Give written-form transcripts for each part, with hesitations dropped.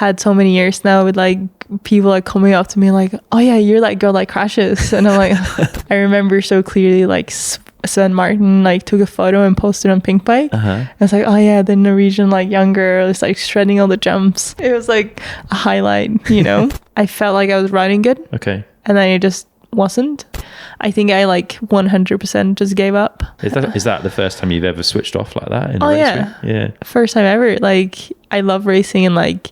had so many years now with like people like coming up to me like, oh yeah, you're that girl that crashes. And I'm like, I remember so clearly like Sven Martin like took a photo and posted on Pink Bike. I was like, oh yeah, the Norwegian like young girl is like shredding all the jumps. It was like a highlight, you know. I felt like I was riding good. Okay. And then it just wasn't. I think I like 100% just gave up. Is that the first time you've ever switched off like that in a race week? Yeah. First time ever. Like I love racing and like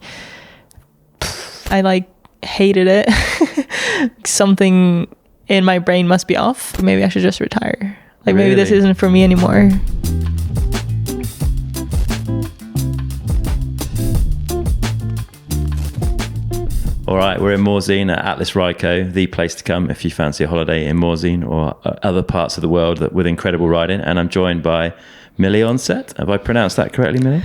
I like hated it. Something in my brain must be off. Maybe I should just retire. Like maybe this isn't for me anymore. All right, we're in Morzine at Atlas Ryco, the place to come if you fancy a holiday in Morzine or other parts of the world with incredible riding. And I'm joined by Mille Johnset. Have I pronounced that correctly, Millie?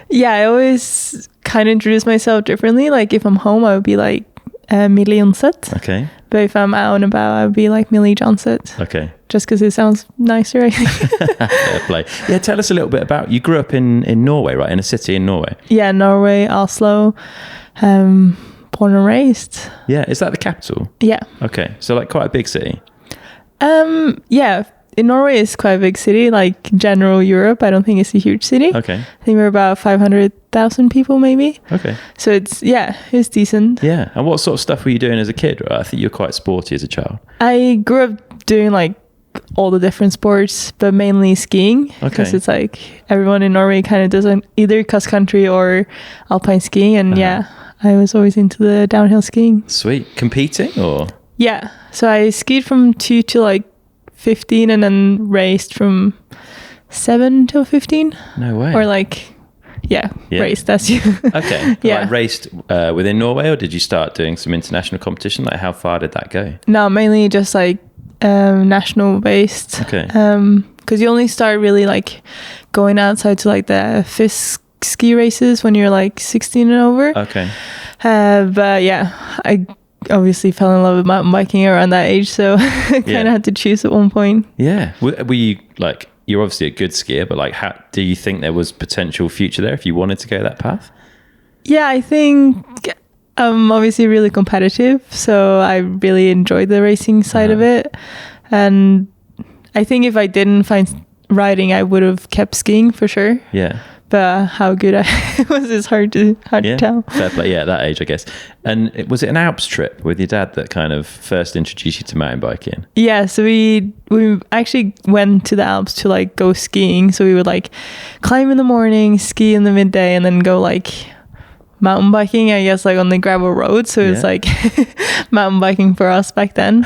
Yeah, I always kind of introduce myself differently. Like if I'm home, I would be like Mille Johnset. Okay. But if I'm out and about, I would be like Mille Johnset. Okay. Just because it sounds nicer, I think. Fair play. Yeah, tell us a little bit about, you grew up in Norway, right? In a city in Norway. Yeah, Norway, Oslo. Born and raised. Yeah, is that the capital? Yeah. Okay, so like quite a big city. Yeah, in Norway it's quite a big city. Like general Europe, I don't think it's a huge city. Okay. I think we're about 500,000 people maybe. Okay. So it's decent. Yeah, and what sort of stuff were you doing as a kid? Right? I think you were quite sporty as a child. I grew up doing like all the different sports, but mainly skiing. Because it's like everyone in Norway kind of does either cross country or alpine skiing, and I was always into the downhill skiing. Sweet. Competing or? Yeah. So I skied from 2 to like 15 and then raced from 7 to 15. No way. Or like, raced, that's you. Okay. Like raced within Norway, or did you start doing some international competition? Like how far did that go? No, mainly just like national based. Okay. Because you only start really like going outside to like the FIS ski races when you're like 16 and over. Okay. But yeah, I obviously fell in love with mountain biking around that age, so I kind of had to choose at one point. Yeah. Were you like, you're obviously a good skier, but like how do you think there was potential future there if you wanted to go that path? Yeah, I think I'm obviously really competitive, so I really enjoyed the racing side of it. And I think if I didn't find riding, I would have kept skiing for sure. Yeah. But how good I was is hard to tell. Fair play. Yeah, at that age, I guess. And was it an Alps trip with your dad that kind of first introduced you to mountain biking? Yeah, so we actually went to the Alps to like go skiing. So we would like climb in the morning, ski in the midday, and then go like mountain biking, I guess, like on the gravel road. So it's like mountain biking for us back then.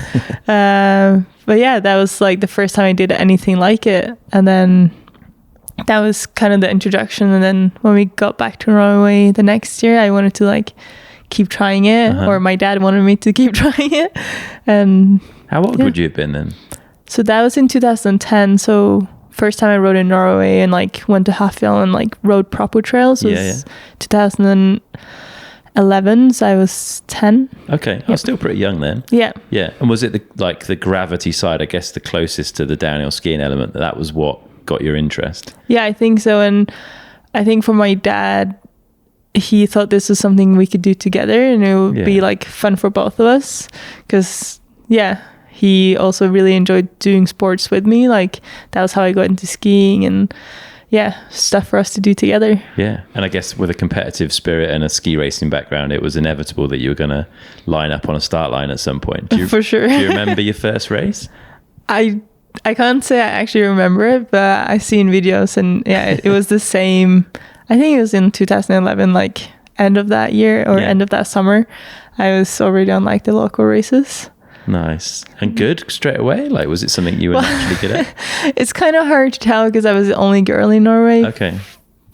But yeah, that was like the first time I did anything like it. And then that was kind of the introduction. And then when we got back to Norway the next year, I wanted to like keep trying it, or my dad wanted me to keep trying it. And how old would you have been then? So that was in 2010. So first time I rode in Norway and like went to Höll and like rode proper trails was 2011. So I was 10. Okay. I was still pretty young then. Yeah. Yeah. And was it the gravity side, I guess, the closest to the downhill skiing element, that was what got your interest? Yeah, I think so. And I think for my dad, he thought this was something we could do together and it would be like fun for both of us, because he also really enjoyed doing sports with me. Like that was how I got into skiing, and stuff for us to do together. Yeah. And I guess with a competitive spirit and a ski racing background, it was inevitable that you were going to line up on a start line at some point. For sure. Do you remember your first race? I can't say I actually remember it, but I've seen videos, and it was the same. I think it was in 2011, like end of that year or end of that summer. I was already on like the local races. Nice. And good straight away? Like, was it something you were naturally good at? It's kind of hard to tell because I was the only girl in Norway. Okay.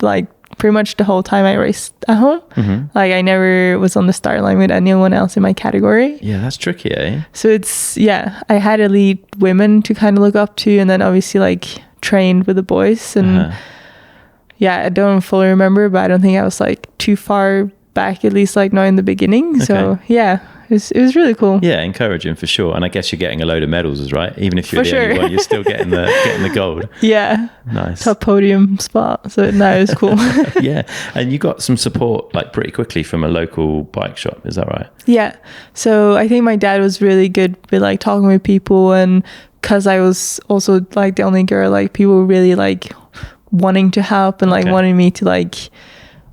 Like pretty much the whole time I raced at home. Mm-hmm. Like I never was on the start line with anyone else in my category. Yeah, that's tricky, eh? So it's, I had elite women to kind of look up to, and then obviously like trained with the boys. And I don't fully remember, but I don't think I was like too far back, at least like not in the beginning. Okay. So it was really cool. Yeah, encouraging for sure. And I guess you're getting a load of medals, is right? Even if you're For the only sure. one, you're still getting the gold. Yeah. Nice. Top podium spot. So no, it was cool. Yeah. And you got some support like pretty quickly from a local bike shop, is that right? Yeah. So I think my dad was really good with like talking with people, and because I was also like the only girl, like people were really like wanting to help and like wanting me to like,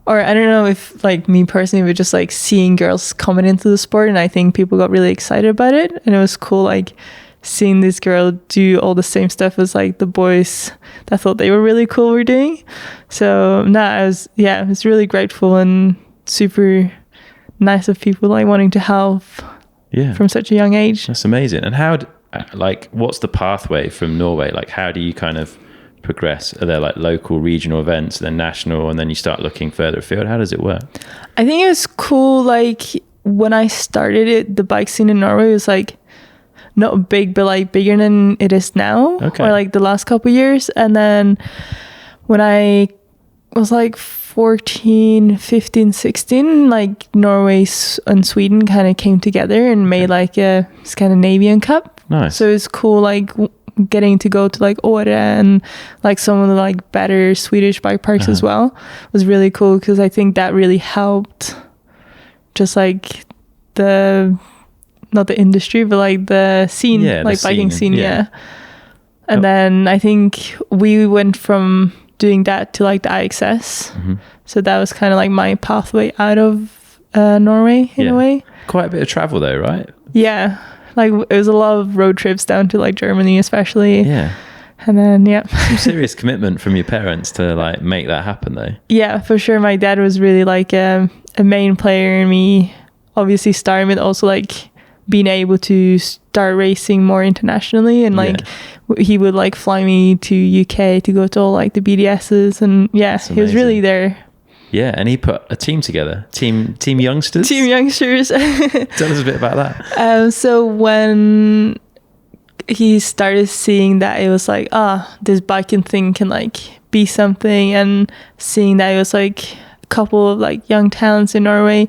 or I don't know if like me personally, but just like seeing girls coming into the sport, and I think people got really excited about it, and it was cool like seeing this girl do all the same stuff as like the boys that thought they were really cool were doing. So I was really grateful and super nice of people like wanting to help from such a young age. That's amazing. And how like what's the pathway from Norway? Like how do you kind of progress? Are there like local regional events, then national, and then you start looking further afield? How does it work? I think it was cool. Like when I started it, the bike scene in Norway was like not big, but like bigger than it is now, or like the last couple of years. And then when I was like 14, 15, 16, like Norway and Sweden kind of came together and made like a Scandinavian Cup. Nice. So it's cool like getting to go to like Åre and like some of the like better Swedish bike parks as well. It was really cool because I think that really helped just like not the industry, but like the scene, like biking scene. Yeah. And then I think we went from doing that to like the IXS. So that was kind of like my pathway out of Norway in a way. Quite a bit of travel though, right? Yeah. Like it was a lot of road trips down to like Germany especially. Yeah. And then some serious commitment from your parents to like make that happen though. Yeah, for sure. My dad was really like a main player in me obviously starting with also like being able to start racing more internationally, and like he would like fly me to UK to go to all like the BDSs, and he was really there. Yeah, and he put a team together, team youngsters. Team youngsters. Tell us a bit about that. So when he started seeing that it was like, this biking thing can like be something, and seeing that it was like a couple of like young talents in Norway,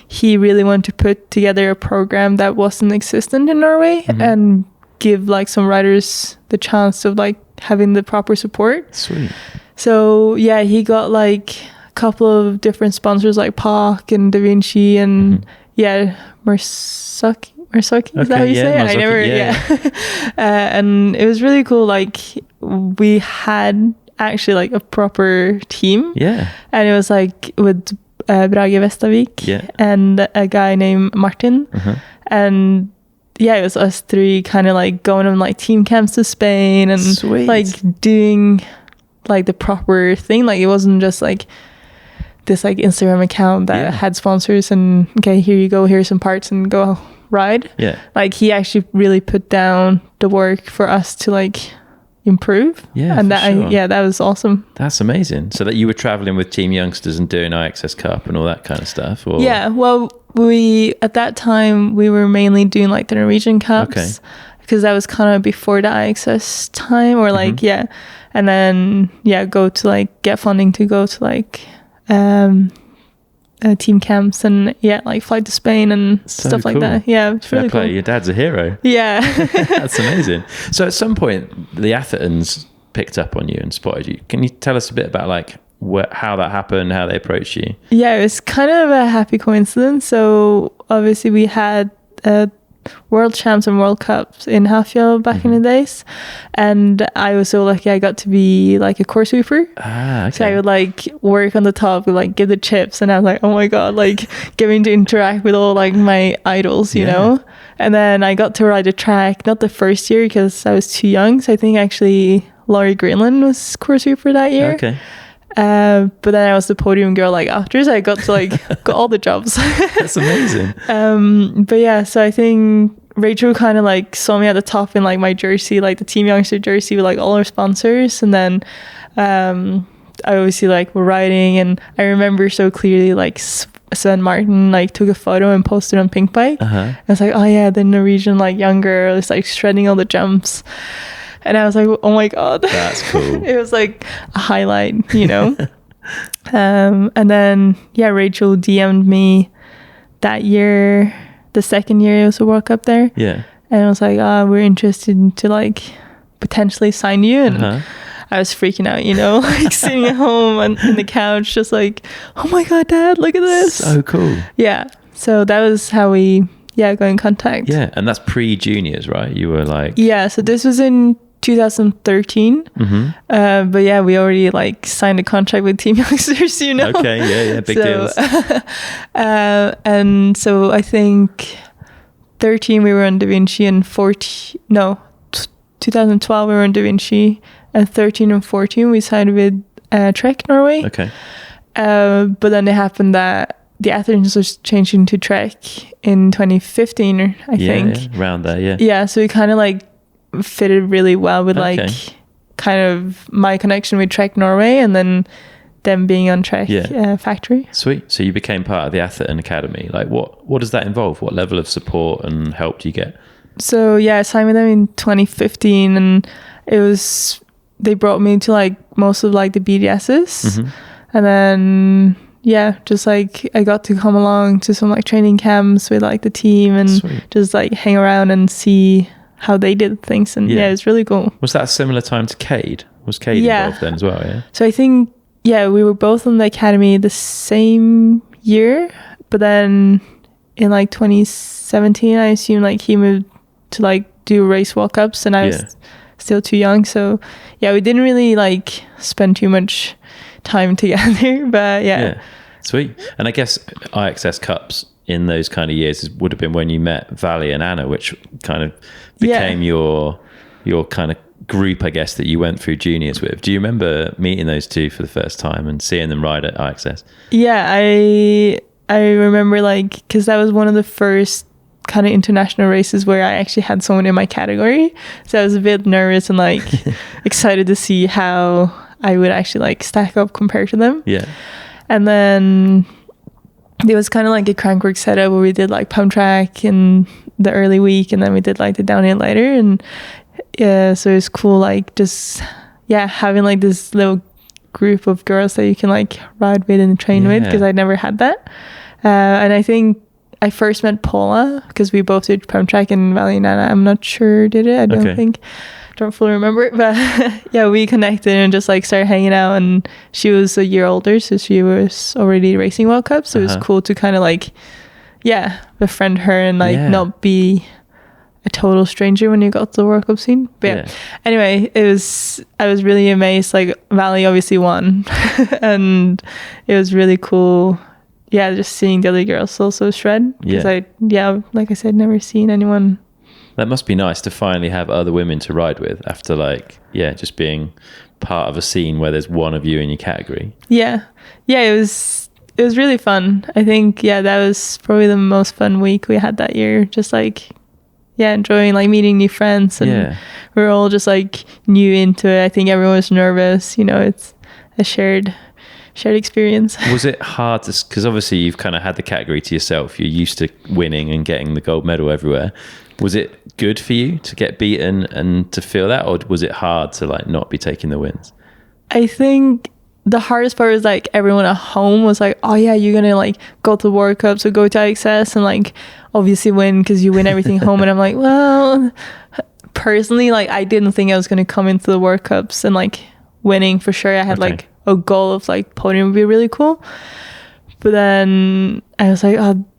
he really wanted to put together a program that wasn't existent in Norway and give like some riders the chance of like having the proper support. Sweet. So he got like a couple of different sponsors like Park and Da Vinci and Marsaki. Is that how you say it? I never, and it was really cool. Like we had actually like a proper team. Yeah. And it was like with Brage Vestavik and a guy named Martin. And it was us three kind of like going on like team camps to Spain and like doing like the proper thing. Like it wasn't just like this like Instagram account that had sponsors and okay, here you go, here's some parts and go ride. Like he actually really put down the work for us to like improve. And that that was awesome. That's amazing. So that you were traveling with team youngsters and doing IXS Cup and all that kind of stuff, or? Well, we at that time we were mainly doing like the Norwegian Cups because that was kind of before the IXS time, or like and then go to like get funding to go to like team camps and like fly to Spain and stuff like that. It's really cool. Your dad's a hero. That's amazing. So at some point the Athertons picked up on you and spotted you. Can you tell us a bit about like how that happened, how they approached you? It was kind of a happy coincidence. So obviously we had World Champs and World Cups in Hafjell back in the days, and I was so lucky I got to be like a course sweeper. So I would like work on the top, like give the chips, and I was like, oh my god, like getting to interact with all like my idols, you know. And then I got to ride the track, not the first year because I was too young, so I think actually Laurie Greenland was course sweeper that year. But then I was the podium girl like after, so I got to like got all the jobs. That's amazing. But so I think Rachel kind of like saw me at the top in like my jersey, like the Team Youngster jersey with like all our sponsors, and then I obviously like were riding, and I remember so clearly like Sven Martin like took a photo and posted on Pink Bike. I was like, oh yeah, the Norwegian like young girl is like shredding all the jumps. And I was like, oh my god, that's cool. It was like a highlight, you know. And then Rachel DM'd me that year the second year it was a World Cup there. Yeah. And I was like, we're interested to like potentially sign you. And I was freaking out, you know, like sitting at home in the couch, just like, oh my God, Dad, look at this. So cool. Yeah. So that was how we, got in contact. Yeah. And that's pre-juniors, right? You were like... Yeah. So this was in 2013. But yeah, we already like signed a contract with Team Youngsters, you know. Okay. Yeah. Big deals. And so I think 13 we were on Da Vinci, and 2012 we were on Da Vinci, and 13 and 14 we signed with Trek Norway. Okay. But then it happened that the Atherton was changing to Trek in 2015, I think. Yeah, around there, yeah. Yeah, so we kind of like fitted really well with like kind of my connection with Trek Norway, and then them being on Trek factory. Sweet. So you became part of the Atherton Academy. Like what does that involve? What level of support and help do you get? So yeah, I signed with them in 2015, and they brought me to like most of like the BDSs, and then just like I got to come along to some like training camps with like the team, and just like hang around and see how they did things, and it's really cool. Was that a similar time to Cade? Was Cade involved then as well? Yeah. So I think we were both in the academy the same year, but then in like 2017 I assume like he moved to like do race World Cups, and I was still too young, so we didn't really like spend too much time together, but Sweet. And I guess IXS Cups in those kind of years would have been when you met Vali and Anna, which kind of became your kind of group, I guess, that you went through juniors with. Do you remember meeting those two for the first time and seeing them ride at IXS? Yeah, I remember like, because that was one of the first kind of international races where I actually had someone in my category, so I was a bit nervous and like excited to see how I would actually like stack up compared to them. And then it was kind of like a crankwork setup where we did like pump track in the early week, and then we did like the downhill later, and so it was cool like just having like this little group of girls that you can like ride with and train with, because I'd never had that. And I think I first met Paula because we both did pump track, and Vali and Anna, I'm not sure did it. I don't fully remember it, but we connected and just like started hanging out, and she was a year older, so she was already racing World Cup, so it was cool to kind of like befriend her and like not be a total stranger when you got to the World Cup scene. But anyway, I was really amazed. Like Vali obviously won and it was really cool just seeing the other girls also shred, because I like I said, never seen anyone. That must be nice to finally have other women to ride with after like, just being part of a scene where there's one of you in your category. It was really fun. I think, that was probably the most fun week we had that year. Just like, enjoying like meeting new friends, and we were all just like new into it. I think everyone was nervous, you know, it's a shared experience. Was it hard to, because obviously you've kind of had the category to yourself, you're used to winning and getting the gold medal everywhere. Was it good for you to get beaten and to feel that, or was it hard to like not be taking the wins? I think the hardest part was like everyone at home was like, oh yeah, you're gonna like go to the World Cup, so go to IXS and like obviously win because you win everything home. And I'm like, well, personally, like I didn't think I was gonna come into the World Cups and like winning for sure. I had like a goal of like podium would be really cool, but then I was like,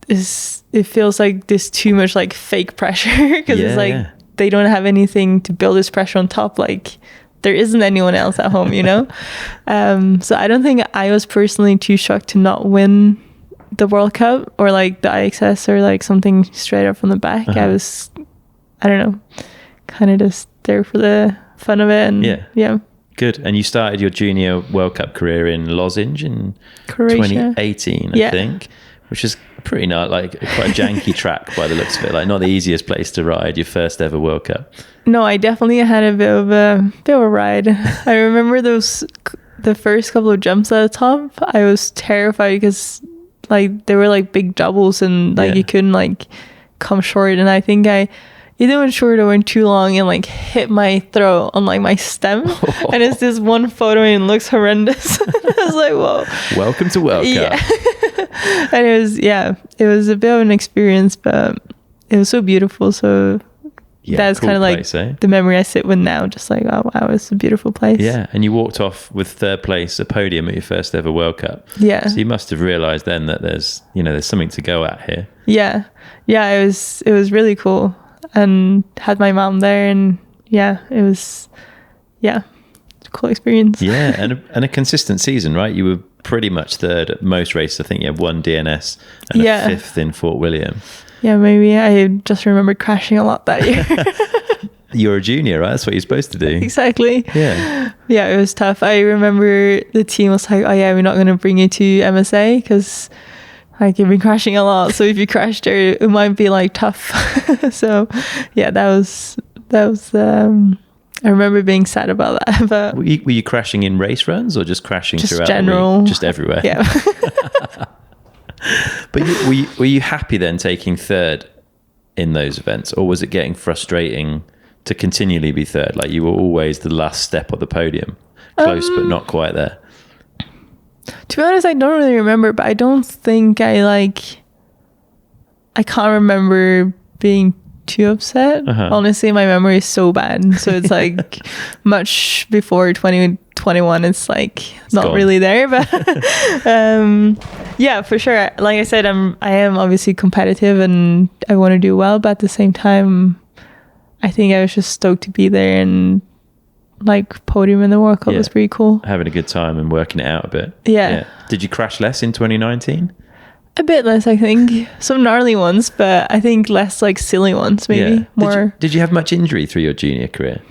it feels like there's too much like fake pressure, because it's like they don't have anything to build this pressure on top. Like there isn't anyone else at home, you know. So I don't think I was personally too shocked to not win the World Cup or like the IXS or like something straight up from the back. I was, I don't know, kind of just there for the fun of it. And good. And you started your junior World Cup career in Lozenge in Croatia. 2018, I think, which is pretty not like quite a janky track by the looks of it. Like not the easiest place to ride your first ever World Cup. No, I definitely had a bit of a ride. I remember the first couple of jumps at the top. I was terrified because like they were like big doubles, and like you couldn't like come short. And I think I either went short or went too long and like hit my throat on like my stem. And it's this one photo and it looks horrendous. I was like, whoa. Welcome to World Cup. And it was a bit of an experience, but it was so beautiful. So that's cool kind of like place, eh? the memory I sit with now. Just like, oh wow, it's a beautiful place. Yeah, and you walked off with third place, a podium at your first ever World Cup. Yeah. So you must have realised then that there's something to go at here. Yeah, it was really cool, and had my mom there, and it was a cool experience. Yeah, and a consistent season, right? You were pretty much third at most races. I think you had one DNS and a fifth in Fort William. Yeah, maybe I just remember crashing a lot that year. You're a junior, right? That's what you're supposed to do. Exactly. Yeah. Yeah, it was tough. I remember the team was like, oh yeah, we're not going to bring you to MSA because like you've been crashing a lot. So if you crash there, it might be like tough. So yeah, that was I remember being sad about that. But were you crashing in race runs or just crashing just throughout general, the week? Just everywhere? Yeah. But were you happy then taking third in those events, or was it getting frustrating to continually be third? Like you were always the last step of the podium, close but not quite there. To be honest, I don't really remember, but I don't think I can't remember being too upset. Honestly, my memory is so bad, so it's like much before 2021 it's like it's not gone. Really there, but yeah, for sure. Like I said, I am obviously competitive and I want to do well, but at the same time I think I was just stoked to be there, and like podium in the World Cup was pretty cool. Having a good time and working it out a bit. Yeah. Did you crash less in 2019? A bit less, I think. Some gnarly ones, but I think less like silly ones, maybe. More. Did you have much injury through your junior career?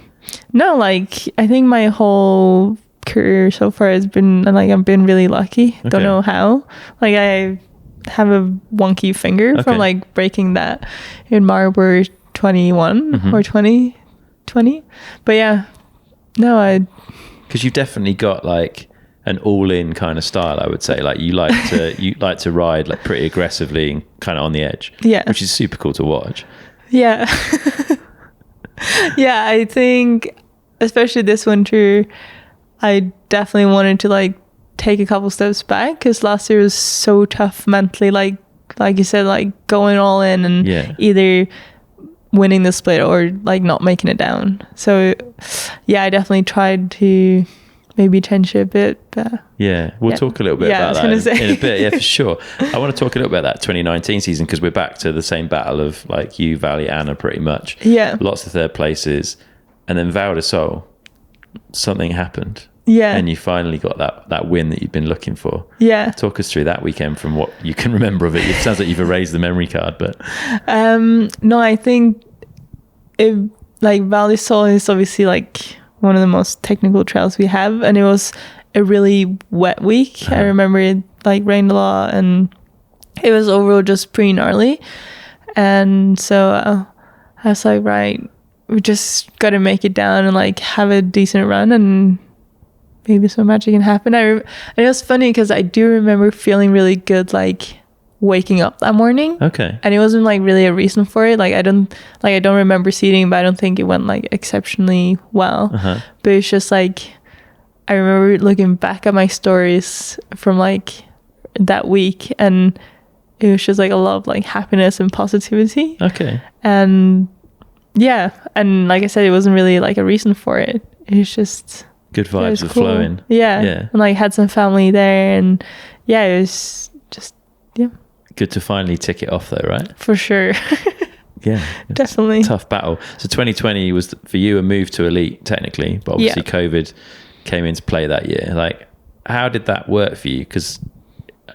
No, like I think my whole career so far has been like I've been really lucky. Okay. Don't know how. Like I have a wonky finger from like breaking that in Marlborough 21 or 2020. But yeah, no, because you've definitely got like an all-in kind of style, I would say. Like you like to ride like pretty aggressively and kind of on the edge. Yeah, which is super cool to watch. Yeah. Yeah, I think especially this winter, I definitely wanted to like take a couple steps back because last year was so tough mentally. Like you said, like going all in and either winning the split or like not making it down. So yeah, I definitely tried to maybe change it a bit. But we'll talk a little bit about that in a bit. Yeah, for sure. I want to talk a little bit about that 2019 season because we're back to the same battle of like you, Vali, Anna, pretty much. Yeah. Lots of third places. And then Val de Sol, something happened. Yeah. And you finally got that win that you've been looking for. Yeah. Talk us through that weekend from what you can remember of it. It sounds like you've erased the memory card, but... No, I think Val de Sol is obviously like one of the most technical trails we have, and it was a really wet week. I remember it like rained a lot and it was overall just pretty gnarly. And so I was like, right, we just got to make it down and like have a decent run and maybe some magic can happen. And it was funny because I do remember feeling really good like waking up that morning. Okay. And it wasn't like really a reason for it. I don't remember seating, but I don't think it went like exceptionally well. But it's just like I remember looking back at my stories from like that week, and it was just like a lot of like happiness and positivity. Okay. And yeah, and like I said, it wasn't really like a reason for it. It was just good vibes were cool. flowing. Yeah. And like had some family there, and yeah, it was just good to finally tick it off though, right? For sure. Yeah, definitely. Tough battle. So 2020 was for you a move to elite technically, but obviously COVID came into play that year. Like, how did that work for you? Because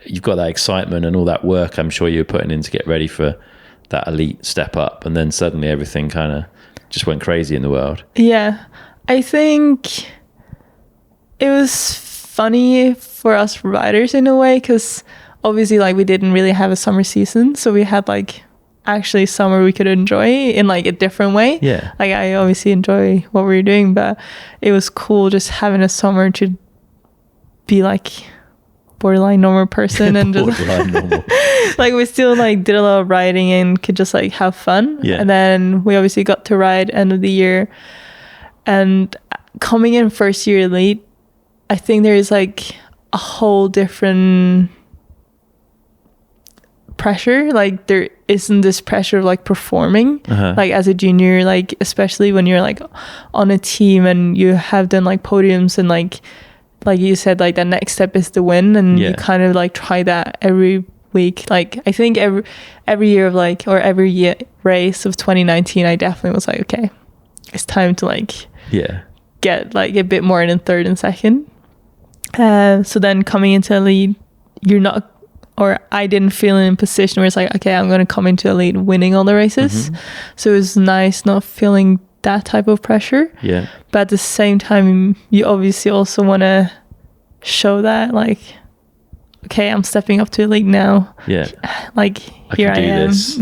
you've got that excitement and all that work I'm sure you were putting in to get ready for that elite step up, and then suddenly everything kind of just went crazy in the world. Yeah, I think it was funny for us riders in a way because obviously like we didn't really have a summer season, so we had like actually summer we could enjoy in like a different way. Yeah, like I obviously enjoy what we were doing, but it was cool just having a summer to be like borderline normal person and just normal. like we still like did a lot of riding and could just like have fun. And then we obviously got to ride end of the year, and coming in first year elite, I think there is like a whole different pressure. Like there isn't this pressure of like performing like as a junior, like especially when you're like on a team and you have done like podiums and like you said, like the next step is the win, and you kind of like try that every week. Like I think every year of like, or every year race of 2019, I definitely was like, okay, it's time to like get like a bit more in third and second. So then coming into a lead, you're not, or I didn't feel in a position where it's like, okay, I'm going to come into a lead winning all the races. So it was nice not feeling that type of pressure. But at the same time, you obviously also want to show that like, okay, I'm stepping up to a league now. Like here I am. This.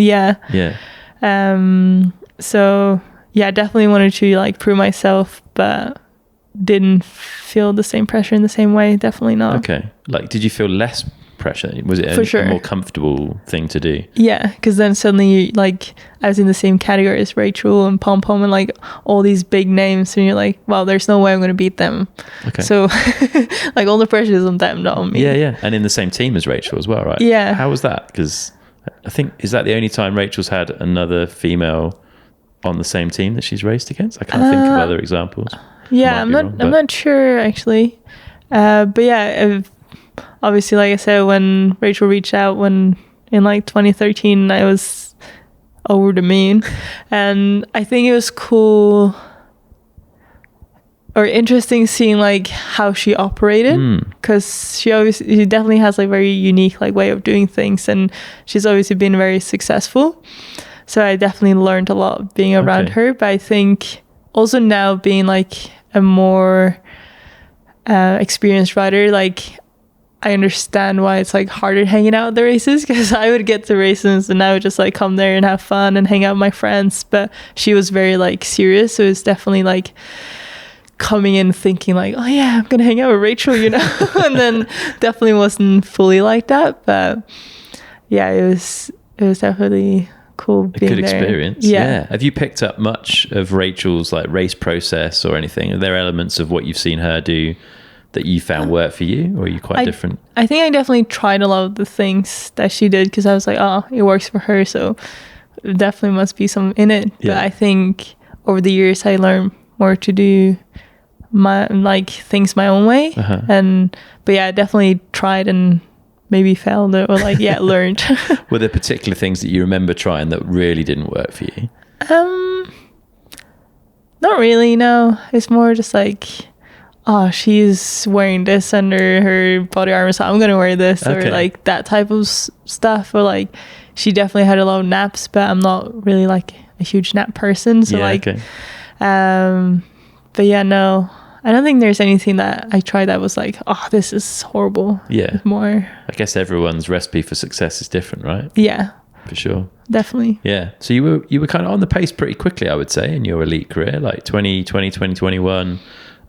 So I definitely wanted to like prove myself, but didn't feel the same pressure in the same way. Definitely not. Okay. Like, did you feel less pressure? Was it a more comfortable thing to do? Yeah, because then suddenly like I was in the same category as Rachel and Pom Pom and like all these big names, and you're like, well, there's no way I'm going to beat them. Okay. So like all the pressure is on them, not on me. Yeah. And in the same team as Rachel as well, right? Yeah. How was that? Because I think, is that the only time Rachel's had another female on the same team that she's raced against? I can't think of other examples. Yeah, I'm not sure actually. But obviously, like I said, when Rachel reached out in like 2013, I was over the moon. And I think it was cool or interesting seeing like how she operated, because she definitely has like very unique like way of doing things, and she's obviously been very successful. So I definitely learned a lot being around her. But I think also now being like a more experienced rider, like I understand why it's like harder hanging out at the races, because I would get to races and I would just like come there and have fun and hang out with my friends, but she was very like serious. So it's definitely like coming in thinking like, oh yeah, I'm gonna hang out with Rachel, you know. And then definitely wasn't fully like that, but yeah, it was definitely cool being a good there. Experience. Yeah. Have you picked up much of Rachel's like race process or anything? Are there elements of what you've seen her do that you found work for you, or are you quite different? I think I definitely tried a lot of the things that she did, because I was like, oh, it works for her, so it definitely must be some in it. But I think over the years I learned more to do my like things my own way. But I definitely tried and maybe failed or like learned. Were there particular things that you remember trying that really didn't work for you? Not really, no. It's more just like, oh, she's wearing this under her body armor, so I'm gonna wear this, or like that type of stuff. Or like she definitely had a lot of naps, but I'm not really like a huge nap person, so but no, I don't think there's anything that I tried that was like, oh, this is horrible. It's more, I guess everyone's recipe for success is different, right? For sure. Definitely. Yeah. So you were kind of on the pace pretty quickly, I would say, in your elite career, like 2020, 2021.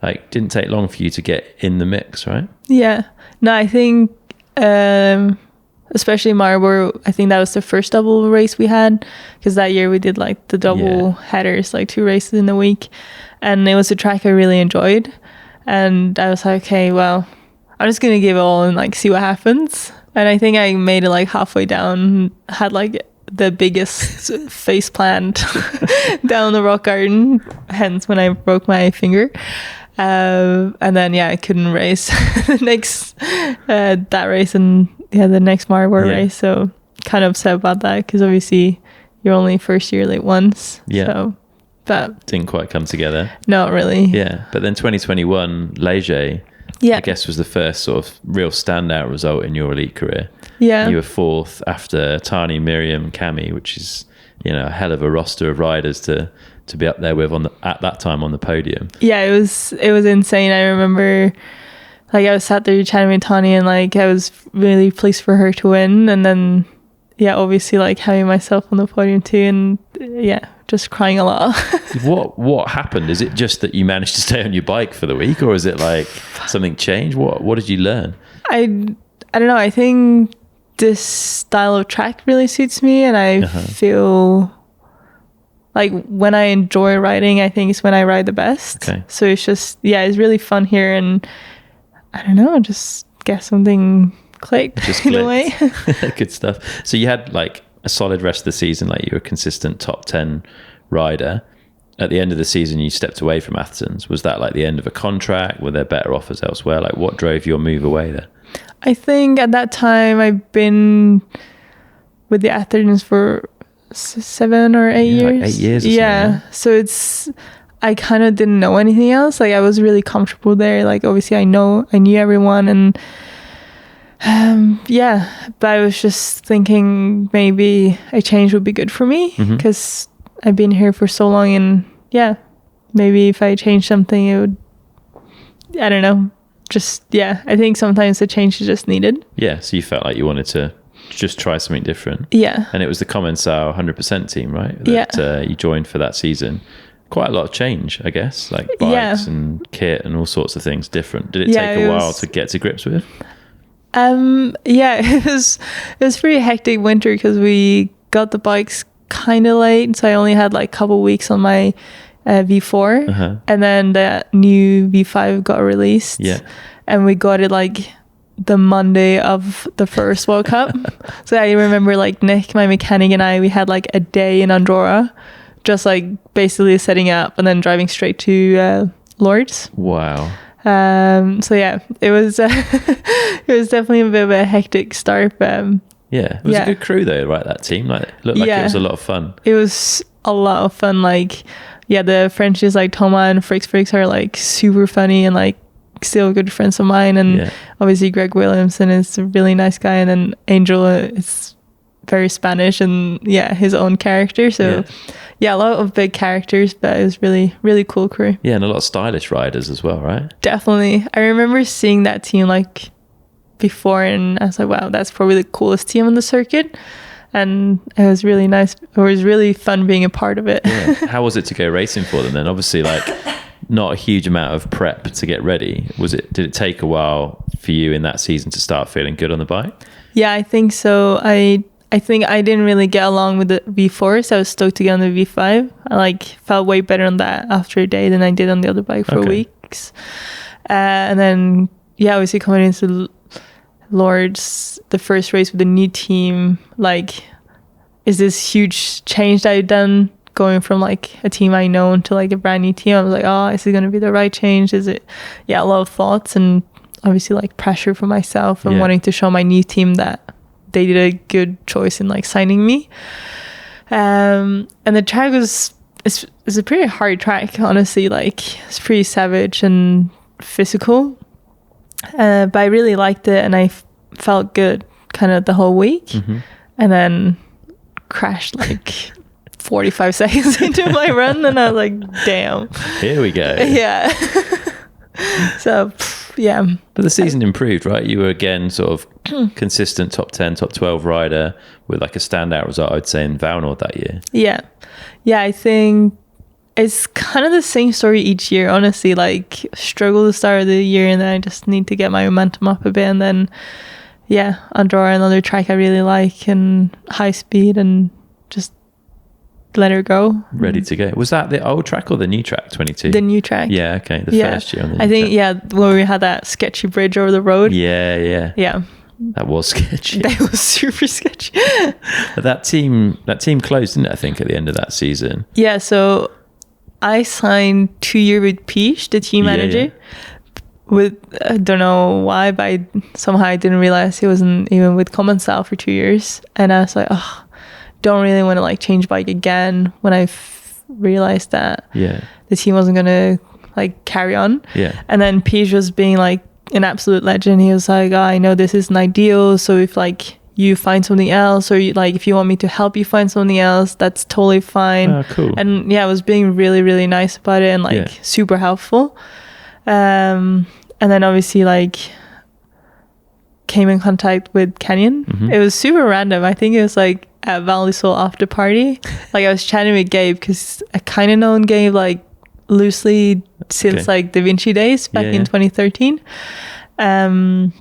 Like, didn't take long for you to get in the mix, right? Yeah. No, I think, especially Marlborough, I think that was the first double race we had, because that year we did like the double headers, like 2 races in a week. And it was a track I really enjoyed. And I was like, okay, well, I'm just going to give it all and like see what happens. And I think I made it like halfway down, had like the biggest face plant down the rock garden, hence when I broke my finger. And then I couldn't race the next that race and the next Marlborough race. So kind of upset about that, because obviously you're only first year late once. So, but didn't quite come together. Not really. Yeah, but then 2021 Leger, I guess, was the first sort of real standout result in your elite career. Yeah, you were 4th after Tani, Miriam, Cami, which is a hell of a roster of riders to be up there with at that time on the podium. Yeah, it was insane. I remember like I was sat there chatting with Tani, and like I was really pleased for her to win, and then obviously like having myself on the podium too, and just crying a lot. What happened? Is it just that you managed to stay on your bike for the week, or is it like something changed? What did you learn? I don't know. I think this style of track really suits me, and I feel like when I enjoy riding, I think it's when I ride the best. So it's just it's really fun here, and I don't know, just get something clicked Just in a way. Good stuff. So you had like a solid rest of the season, like you were a consistent top 10 rider. At the end of the season, you stepped away from Atherton's. Was that like the end of a contract? Were there better offers elsewhere? Like what drove your move away there? I think at that time I've been with the Athertons for 7 or 8 years. Like 8 years or yeah. So I kind of didn't know anything else. Like I was really comfortable there. Like obviously I knew everyone, and but I was just thinking maybe a change would be good for me because I've been here for so long, and maybe if I change something, it would, I don't know, I think sometimes the change is just needed. Yeah, so you felt like you wanted to just try something different. Yeah. And it was the Commensal 100% team, right? That you joined for that season. Quite a lot of change, I guess, like bikes and kit and all sorts of things different. Did it take a while to get to grips with? It was pretty hectic winter because we got the bikes kind of late, so I only had like a couple weeks on my V4, and then the new V5 got released, and we got it like the Monday of the first World Cup. So I remember like Nick, my mechanic, and we had like a day in Andorra, just like basically setting up and then driving straight to Lords. Wow. So it was it was definitely a bit of a hectic start, but it was a good crew though, right? That team, like, it looked like it was a lot of fun. It was a lot of fun. Like, the Frenchies like Thomas and Fricks are like super funny and like still good friends of mine. And obviously Greg Williamson is a really nice guy, and then Angel is very Spanish and his own character. So a lot of big characters, but it was really, really cool crew. Yeah, and a lot of stylish riders as well, right? Definitely. I remember seeing that team like before, and I was like, wow, that's probably the coolest team on the circuit. And it was really nice. It was really fun being a part of it. How was it to go racing for them then? Obviously, like, not a huge amount of prep to get ready. Did it take a while for you in that season to start feeling good on the bike? Yeah, I think so. I think I didn't really get along with the V4, so I was stoked to get on the V5. I like felt way better on that after a day than I did on the other bike for weeks. And then obviously coming into Lords, the first race with the new team, like, is this huge change that I've done going from like a team I know to like a brand new team. I was like, oh, is it going to be the right change? Is it? A lot of thoughts, and obviously like pressure for myself and wanting to show my new team that they did a good choice in like signing me. And the track it's a pretty hard track, honestly. Like, it's pretty savage and physical. But I really liked it, and I felt good kind of the whole week. And then crashed like 45 seconds into my run, and I was like, damn. Here we go. Yeah. So, But the season improved, right? You were again sort of consistent top 10, top 12 rider with like a standout result, I'd say, in Valnord that year. Yeah, I think it's kind of the same story each year, honestly. Like, struggle to start of the year, and then I just need to get my momentum up a bit, and then Andorra, another track I really like, and high speed, and just let her go. Ready to go. Was that the old track or the new track, 22? The new track. Yeah, okay. The first year on the new I think, track. When we had that sketchy bridge over the road. Yeah. Yeah. That was sketchy. That was super sketchy. But that team closed, didn't it, I think, at the end of that season? Yeah, so I signed 2 years with Peach, the team manager. With, I don't know why, but somehow I didn't realize he wasn't even with Commensal for 2 years. And I was like, don't really want to like change bike again, when I realized that the team wasn't going to like carry on. And then Peach was being like an absolute legend. He was like, I know this isn't ideal, so if like you find something else, or if you want me to help you find something else, that's totally fine. Oh, cool. And I was being really, really nice about it, and like super helpful. And then obviously like came in contact with Canyon. It was super random. I think it was like at Vali after party. Like, I was chatting with Gabe, because I kind of known Gabe like loosely since like Da Vinci days back in 2013. And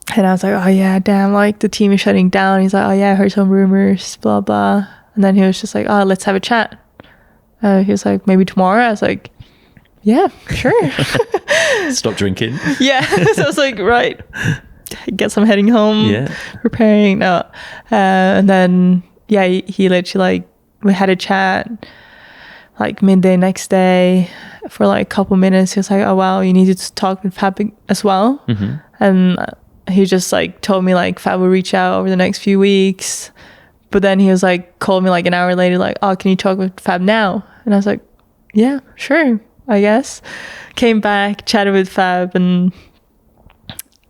I was like, oh yeah, damn, like the team is shutting down. He's like, oh yeah, I heard some rumors, blah blah. And then he was just like, oh, let's have a chat. He was like, maybe tomorrow. I was like, yeah, sure. Stop drinking. So I was like, right. guess I'm heading home, preparing. No. And then, yeah, he literally, like, we had a chat, like, midday next day for, like, a couple minutes. He was like, oh, wow, you need to talk with Fab as well. And he just, like, told me, like, Fab will reach out over the next few weeks. But then he was, like, called me, like, an hour later, like, oh, can you talk with Fab now? And I was like, yeah, sure, I guess. Came back, chatted with Fab, and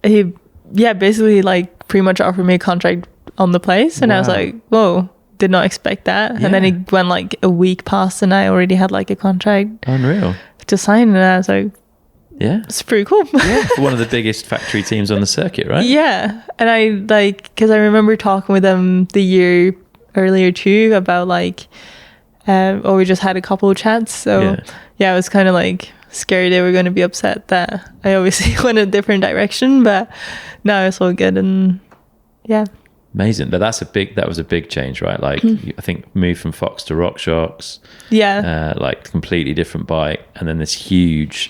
he, basically, like, pretty much offered me a contract on the place. And I was like, whoa, did not expect that. And then it went, like, a week past, and I already had, like, a contract. Unreal. To sign, and I was like, yeah, it's pretty cool. For one of the biggest factory teams on the circuit, right? Yeah. And I, like, because I remember talking with them the year earlier too about, like, we just had a couple of chats. So I was kind of, like, scared they were going to be upset that I obviously went a different direction, but no, it's all good. And amazing. But that was a big change, right? Like, I think moved from Fox to RockShox, like, completely different bike, and then this huge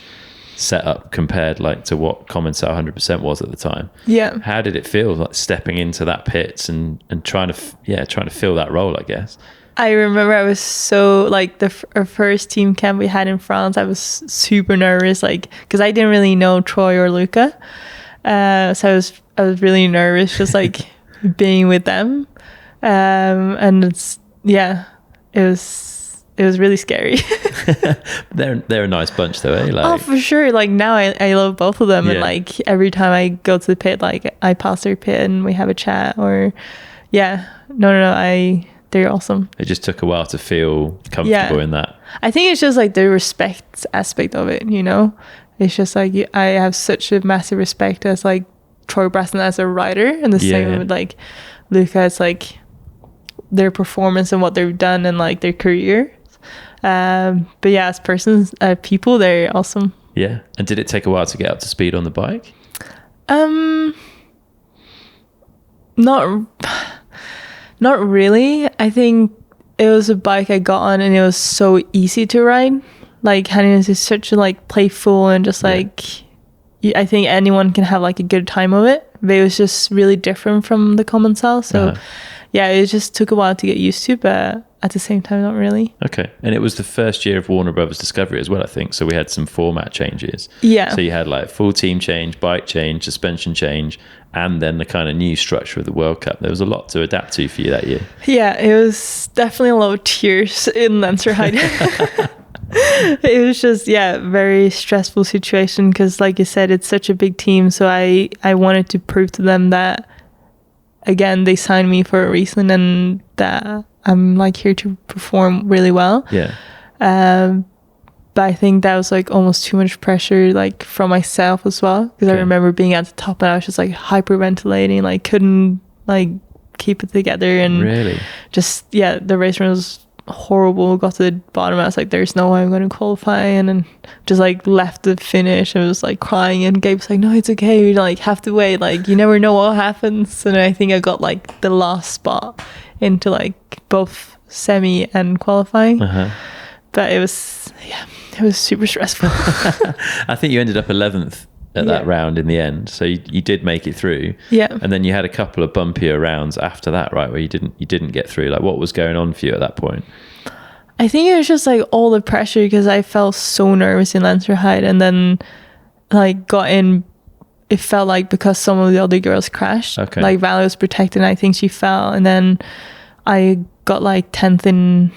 setup compared, like, to what Commencal 100% was at the time. How did it feel, like, stepping into that pits and trying to fill that role, I guess? I remember I was so, like, our first team camp we had in France, I was super nervous, like, because I didn't really know Troy or Luca, so I was really nervous just, like, being with them, and it was really scary. They're a nice bunch though, eh? Like, oh, for sure. Like, now I love both of them, and, like, every time I go to the pit, like, I pass their pit and we have a chat, or they're awesome. It just took a while to feel comfortable in that. I think it's just, like, the respect aspect of it, you know? It's just, like, I have such a massive respect as, like, Troy Braston as a rider, and the same with, like, Luca. It's, like, their performance and what they've done and, like, their career. But yeah, as persons, people, they're awesome. Yeah. And did it take a while to get up to speed on the bike? Not really. I think it was a bike I got on and it was so easy to ride. Like, Hannes is such a, like, playful and just, like, I think anyone can have, like, a good time of it. But it was just really different from the Commencal. So it just took a while to get used to, but at the same time, not really. Okay. And it was the first year of Warner Brothers Discovery as well, I think. So we had some format changes. Yeah. So you had, like, full team change, bike change, suspension change, and then the kind of new structure of the World Cup. There was a lot to adapt to for you that year. Yeah, it was definitely a lot of tears in Lenzerheide. It was just, very stressful situation because, like you said, it's such a big team. So I wanted to prove to them that, again, they signed me for a reason and that I'm, like, here to perform really well. Yeah. But I think that was, like, almost too much pressure, like, from myself as well. Because I remember being at the top and I was just, like, hyperventilating, like, couldn't, like, keep it together. And really? Just, the race run was horrible. Got to the bottom, I was like, there's no way I'm going to qualify, and then just, like, left the finish and was, like, crying, and Gabe's like, no, it's okay, you, like, have to wait, like, you never know what happens. And I think I got, like, the last spot into, like, both semi and qualifying. But it was super stressful. I think you ended up 11th at that round in the end, so you did make it through. And then you had a couple of bumpier rounds after that, right, where you didn't get through. Like, what was going on for you at that point? I think it was just, like, all the pressure because I felt so nervous in Lenzerheide, and then, like, got in. It felt like because some of the other girls crashed, like, Vali was protected and I think she fell, and then I got, like, 10th in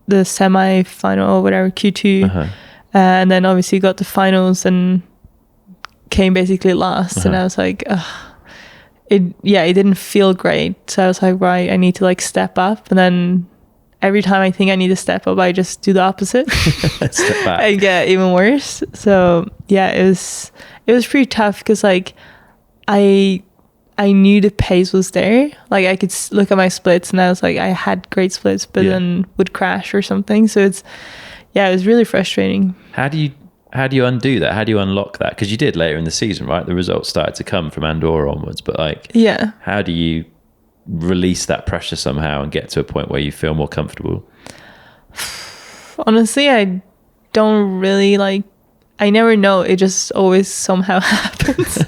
the semi-final or whatever, Q2, and then obviously got the finals and came basically last. And I was like, it didn't feel great. So I was like, right, I need to, like, step up. And then every time I think I need to step up, I just do the opposite. Step back. And get even worse. So it was pretty tough because, like, I knew the pace was there. Like, I could look at my splits and I was like, I had great splits, but then would crash or something. So it was really frustrating. How do you undo that? How do you unlock that? Because you did later in the season, right? The results started to come from Andorra onwards, but, like, how do you release that pressure somehow and get to a point where you feel more comfortable? Honestly, I don't really, like, I never know. It just always somehow happens.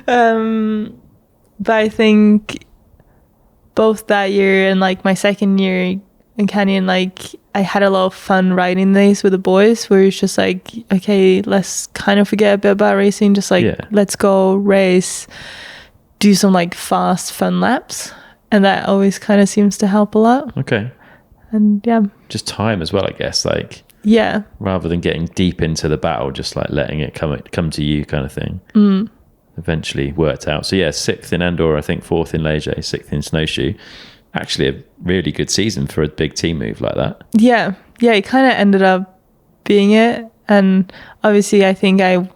But I think both that year and like my second year in Canyon, like I had a lot of fun riding these with the boys, where it's just like, okay, let's kind of forget a bit about racing, just like let's go race, do some like fast fun laps, and that always kind of seems to help a lot. Okay. And yeah, just time as well, I guess, like rather than getting deep into the battle, just like letting it come to you kind of thing. Eventually worked out. So yeah, 6th in Andorra, I think 4th in Leger, 6th in Snowshoe. Actually a really good season for a big team move like that. Yeah, it kind of ended up being it. And obviously I think I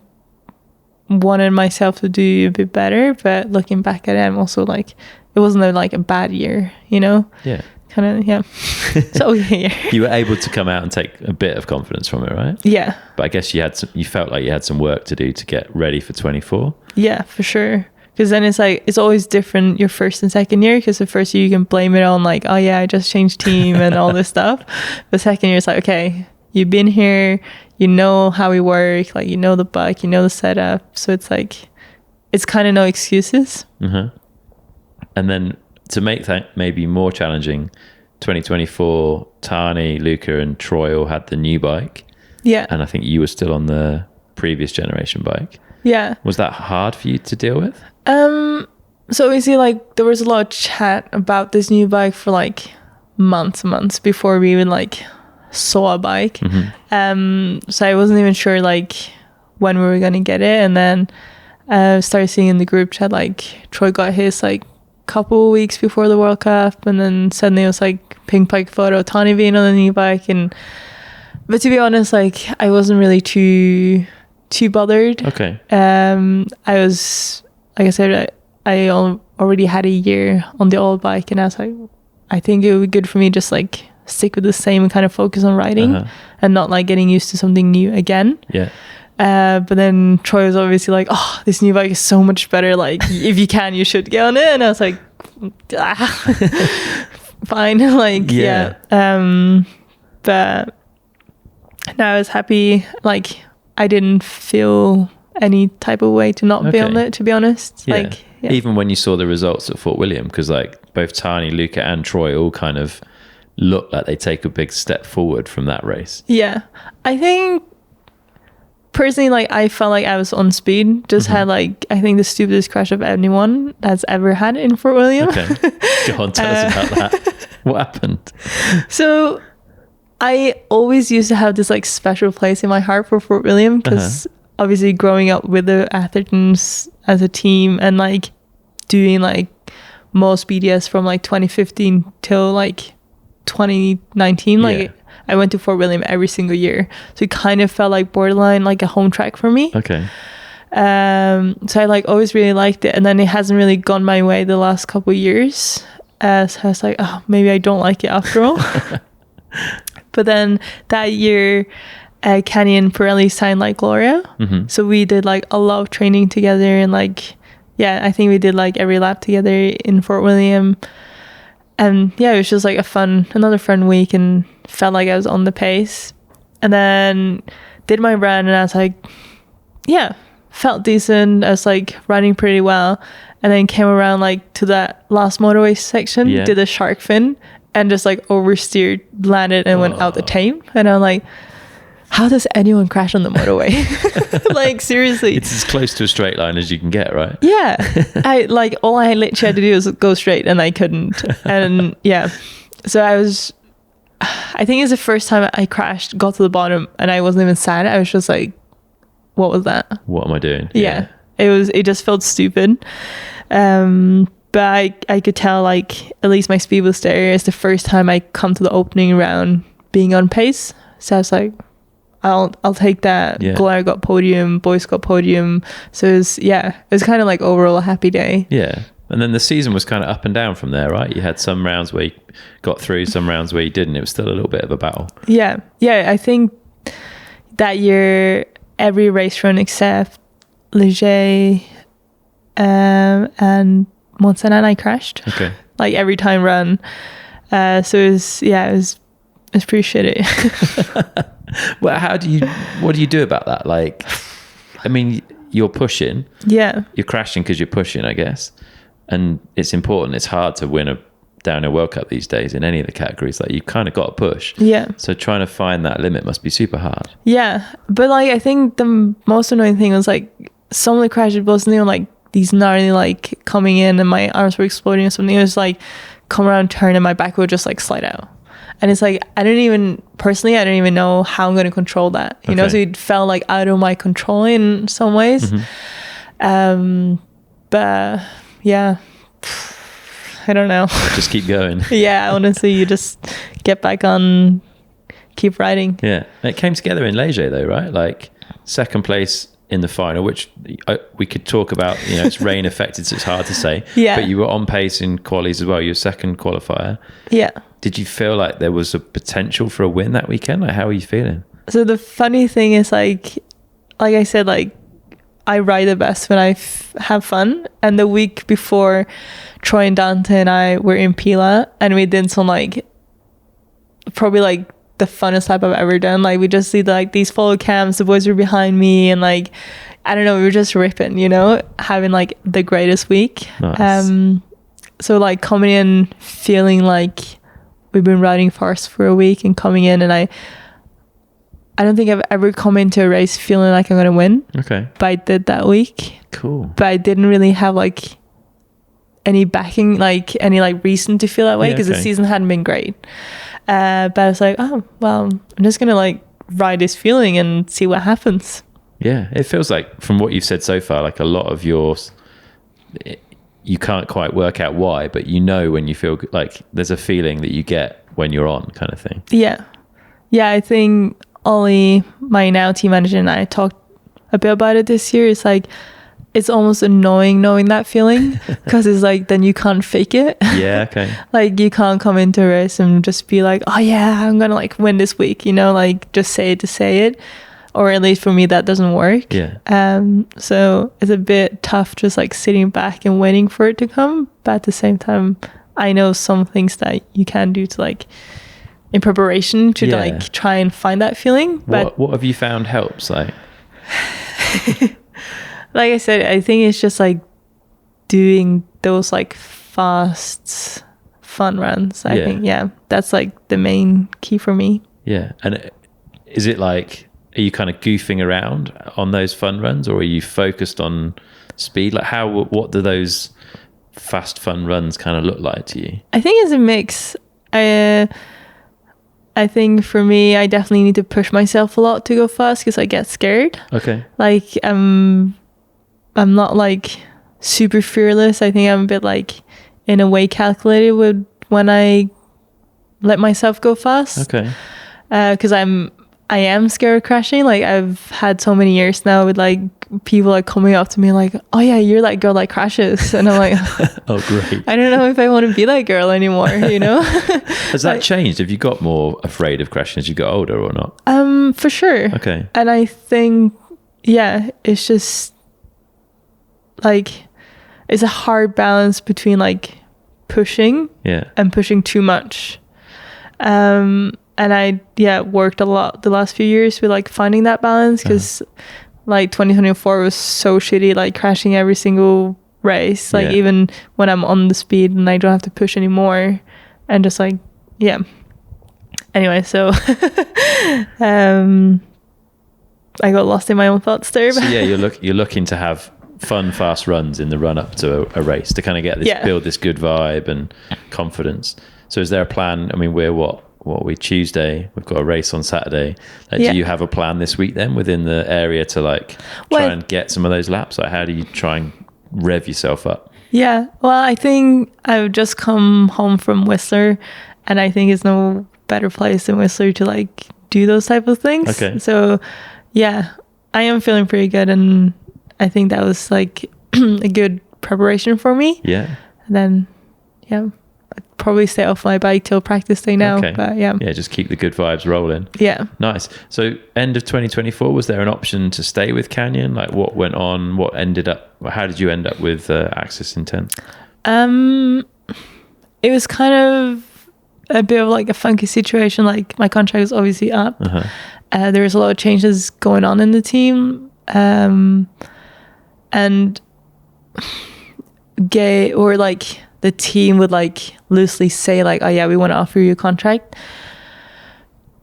wanted myself to do a bit better, but looking back at it, I'm also like, it wasn't like a bad year, you know? Yeah. Kind of, yeah. So okay. You were able to come out and take a bit of confidence from it, right? Yeah. But I guess you felt like you had some work to do to get ready for 24. Yeah, for sure. Because then it's like, it's always different your first and second year, because the first year you can blame it on like, oh yeah, I just changed team and all this stuff. The second year it's like, okay, you've been here, you know how we work, like you know the bike, you know the setup. So it's like, it's kind of no excuses. And then to make that maybe more challenging, 2024, Tani, Luca and Troy all had the new bike. Yeah. And I think you were still on the previous generation bike. Yeah. Was that hard for you to deal with? So obviously like there was a lot of chat about this new bike for like months before we even like saw a bike. So I wasn't even sure like when we were gonna get it, and then started seeing in the group chat like Troy got his like couple weeks before the World Cup, and then suddenly it was like pink bike photo, Tani being on the new bike. But to be honest, like I wasn't really too bothered. Okay. I was, like I said, I already had a year on the old bike, and I was like, I think it would be good for me just like stick with the same and kind of focus on riding and not like getting used to something new again. Yeah. But then Troy was obviously like, oh, this new bike is so much better, like if you can, you should get on it. And I was like, fine. Like yeah. But no, I was happy. Like I didn't feel any type of way to not be on it, to be honest. Yeah. Like even when you saw the results at Fort William, because like both Tani, Luca and Troy all kind of looked like they take a big step forward from that race. Yeah, I think personally, like I felt like I was on speed. Just had like, I think the stupidest crash of anyone that's ever had in Fort William. Okay, go on, tell us about that. What happened? So I always used to have this like special place in my heart for Fort William, because obviously growing up with the Athertons as a team and like doing like most BDS from like 2015 till like 2019, like I went to Fort William every single year, so it kind of felt like borderline like a home track for me. Okay. So I like always really liked it, and then it hasn't really gone my way the last couple of years, so I was like, oh, maybe I don't like it after all. But then that year Canyon Pirelli signed like Gloria, so we did like a lot of training together, and like I think we did like every lap together in Fort William. And yeah, it was just like another fun week, and felt like I was on the pace. And then did my run, and I was like, yeah, felt decent. I was like running pretty well. And then came around like to that last motorway section, did a shark fin, and just like oversteered, landed, and went out the tape. And I'm like, how does anyone crash on the motorway? Like seriously, it's as close to a straight line as you can get, right? Yeah. All I literally had to do was go straight, and I couldn't. And so I think it's the first time I crashed, got to the bottom, and I wasn't even sad. I was just like, what was that? What am I doing? Yeah. It just felt stupid. But I could tell like at least my speed was there. It's the first time I come to the opening round being on pace. So I was like, I'll take that. Gloria got podium, boys got podium. So it was kind of like overall a happy day. Yeah. And then the season was kind of up and down from there, right? You had some rounds where you got through, some rounds where you didn't. It was still a little bit of a battle. Yeah. I think that year every race run except Leger and Montserrat I crashed. Okay. Like every time run. So it was pretty shitty. Well, what do you do about that? Like, I mean, you're pushing. Yeah. You're crashing because you're pushing, I guess. And it's important. It's hard to win a downhill World Cup these days in any of the categories. Like, you kind of got to push. Yeah. So trying to find that limit must be super hard. Yeah. But like, I think the most annoying thing was like some of the crashes wasn't even like these gnarly like coming in and my arms were exploding or something. It was like come around turn and my back would just like slide out. And it's like, I don't even know how I'm going to control that, you know? So it felt like out of my control in some ways. But yeah, I don't know. Just keep going. Yeah, honestly, you just get back on, keep riding. Yeah. And it came together in Leger though, right? Like second place in the final, which we could talk about, you know, it's rain affected, so it's hard to say. Yeah. But you were on pace in qualies as well. You were second qualifier. Yeah. Did you feel like there was a potential for a win that weekend? Like, how are you feeling? So the funny thing is like I said, like I ride the best when I have fun. And the week before, Troy and Dante and I were in Pila and we did some like, probably like the funnest lap I've ever done. Like we just did like these follow cams, the boys were behind me and like, I don't know, we were just ripping, you know, having like the greatest week. Nice. So like coming in feeling like we've been riding fast for a week and coming in and I don't think I've ever come into a race feeling like I'm going to win. Okay. But I did that week. Cool. But I didn't really have like any backing, like any like reason to feel that way because the season hadn't been great. But I was like, oh, well, I'm just going to like ride this feeling and see what happens. Yeah. It feels like from what you've said so far, like a lot of yours, you can't quite work out why, but you know when you feel like there's a feeling that you get when you're on kind of thing. Yeah. Yeah, I think Ollie, my now team manager, and I talked a bit about it this year. It's like, it's almost annoying knowing that feeling because it's like, then you can't fake it. Yeah, okay. Like you can't come into a race and just be like, oh yeah, I'm going to like win this week, you know, like just say it to say it. Or at least for me, that doesn't work. Yeah. So it's a bit tough just like sitting back and waiting for it to come. But at the same time, I know some things that you can do to like, in preparation to like try and find that feeling. But what have you found helps? Like I said, I think it's just like doing those like fast fun runs. I think, that's like the main key for me. Yeah. And is it like, are you kind of goofing around on those fun runs or are you focused on speed? Like what do those fast fun runs kind of look like to you? I think it's a mix. I think for me, I definitely need to push myself a lot to go fast because I get scared. Okay. Like, I'm not like super fearless. I think I'm a bit like in a way calculated with when I let myself go fast. Okay. Because I am scared of crashing. Like I've had so many years now with like people like coming up to me like, oh yeah, you're that girl that crashes. And I'm like, oh great. I don't know if I want to be that girl anymore, you know? Has that changed? Have you got more afraid of crashing as you got older or not? For sure. Okay. And I think, it's just like, it's a hard balance between like pushing and pushing too much. And I worked a lot the last few years with like finding that balance because like 2024 was so shitty, like crashing every single race, like even when I'm on the speed and I don't have to push anymore and just like anyway, so I got lost in my own thoughts there. So you're looking to have fun fast runs in the run up to a race to kind of get this build this good vibe and confidence. So is there a plan? I mean, we're what we Tuesday, we've got a race on Saturday. Do you have a plan this week then within the area to like try and get some of those laps? Like how do you try and rev yourself up? Well, I think I've just come home from Whistler and I think it's no better place than Whistler to like do those type of things. Okay. So I am feeling pretty good and I think that was like a good preparation for me. Yeah. And then I'd probably stay off my bike till practice day now. Okay. But just keep the good vibes rolling. Yeah. Nice. So end of 2024, was there an option to stay with Canyon? Like what went on? How did you end up with Axis Intense? It was kind of a bit of like a funky situation. Like my contract was obviously up. There was a lot of changes going on in the team. and gay, or like the team would like loosely say like, oh yeah, we want to offer you a contract.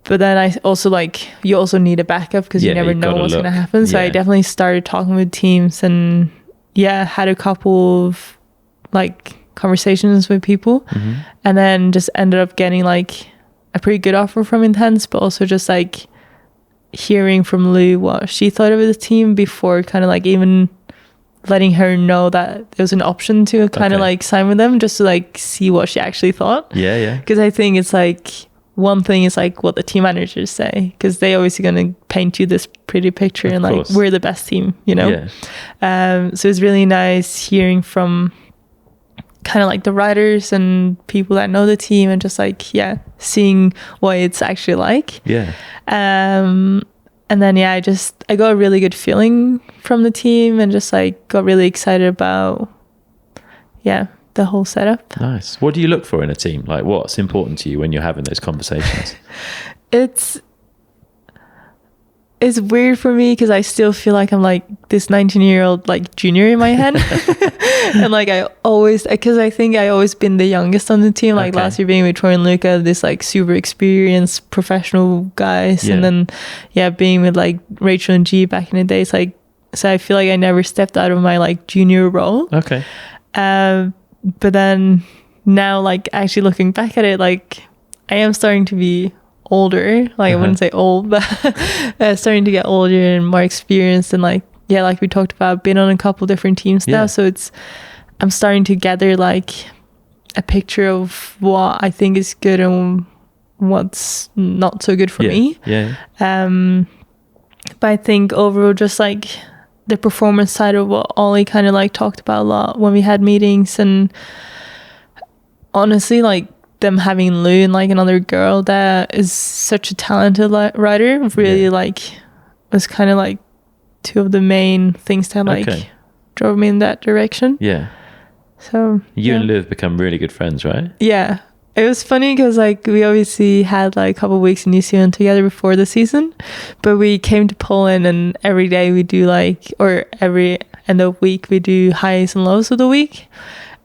But then I also like, you also need a backup because you never know what's going to happen. So I definitely started talking with teams and had a couple of like conversations with people, and then just ended up getting like a pretty good offer from Intense, but also just like hearing from Lou what she thought of the team before kind of like even letting her know that there was an option to kind of like sign with them, just to like see what she actually thought. Because I think it's like, one thing is like what the team managers say, because they always going to paint you this pretty picture and like we're the best team, you know. So it's really nice hearing from kind of like the writers and people that know the team, and just like seeing what it's actually like. And then I got a really good feeling from the team, and just like got really excited about the whole setup. Nice. What do you look for in a team? Like, what's important to you when you're having those conversations? It's weird for me because I still feel like I'm like this 19-year-old like junior in my head. And like I think I always been the youngest on the team, like last year being with Troy and Luca, this like super experienced professional guys, and then being with like Rachel and G back in the days, like, so I feel like I never stepped out of my like junior role. But then now, like, actually looking back at it, like, I am starting to be older. Like, I wouldn't say old, but starting to get older and more experienced. And, like, like we talked about, been on a couple different teams now. So I'm starting to gather, like, a picture of what I think is good and what's not so good for me. But I think overall, just, like, the performance side of what Ollie kind of like talked about a lot when we had meetings, and honestly like them having Lou and like another girl that is such a talented writer really like was kind of like two of the main things that like drove me in that direction. So you and Lou have become really good friends, right? It was funny because like we obviously had like a couple of weeks in New Zealand together before the season, but we came to Poland and every day we do like, or every end of week we do highs and lows of the week.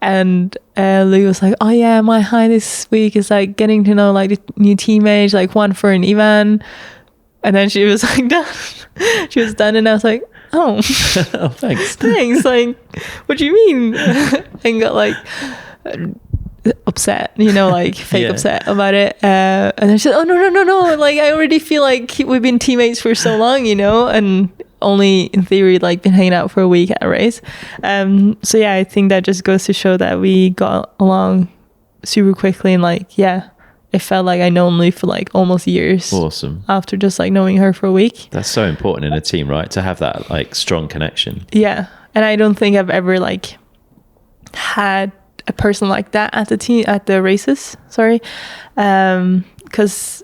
And Lou was like, oh yeah, my high this week is like getting to know like the new teammates, like Juanfer and Ivan. And then she was like done. She was done, and I was like, oh, oh thanks. Like, what do you mean? And got like upset, you know, like fake upset about it, and then she said, oh no, like I already feel like we've been teammates for so long, you know, and only in theory like been hanging out for a week at a race. So I think that just goes to show that we got along super quickly, and like it felt like I known Lou for like almost years. Awesome. After just like knowing her for a week. That's so important in a team, right, to have that like strong connection. And I don't think I've ever like had a person like that at the races, because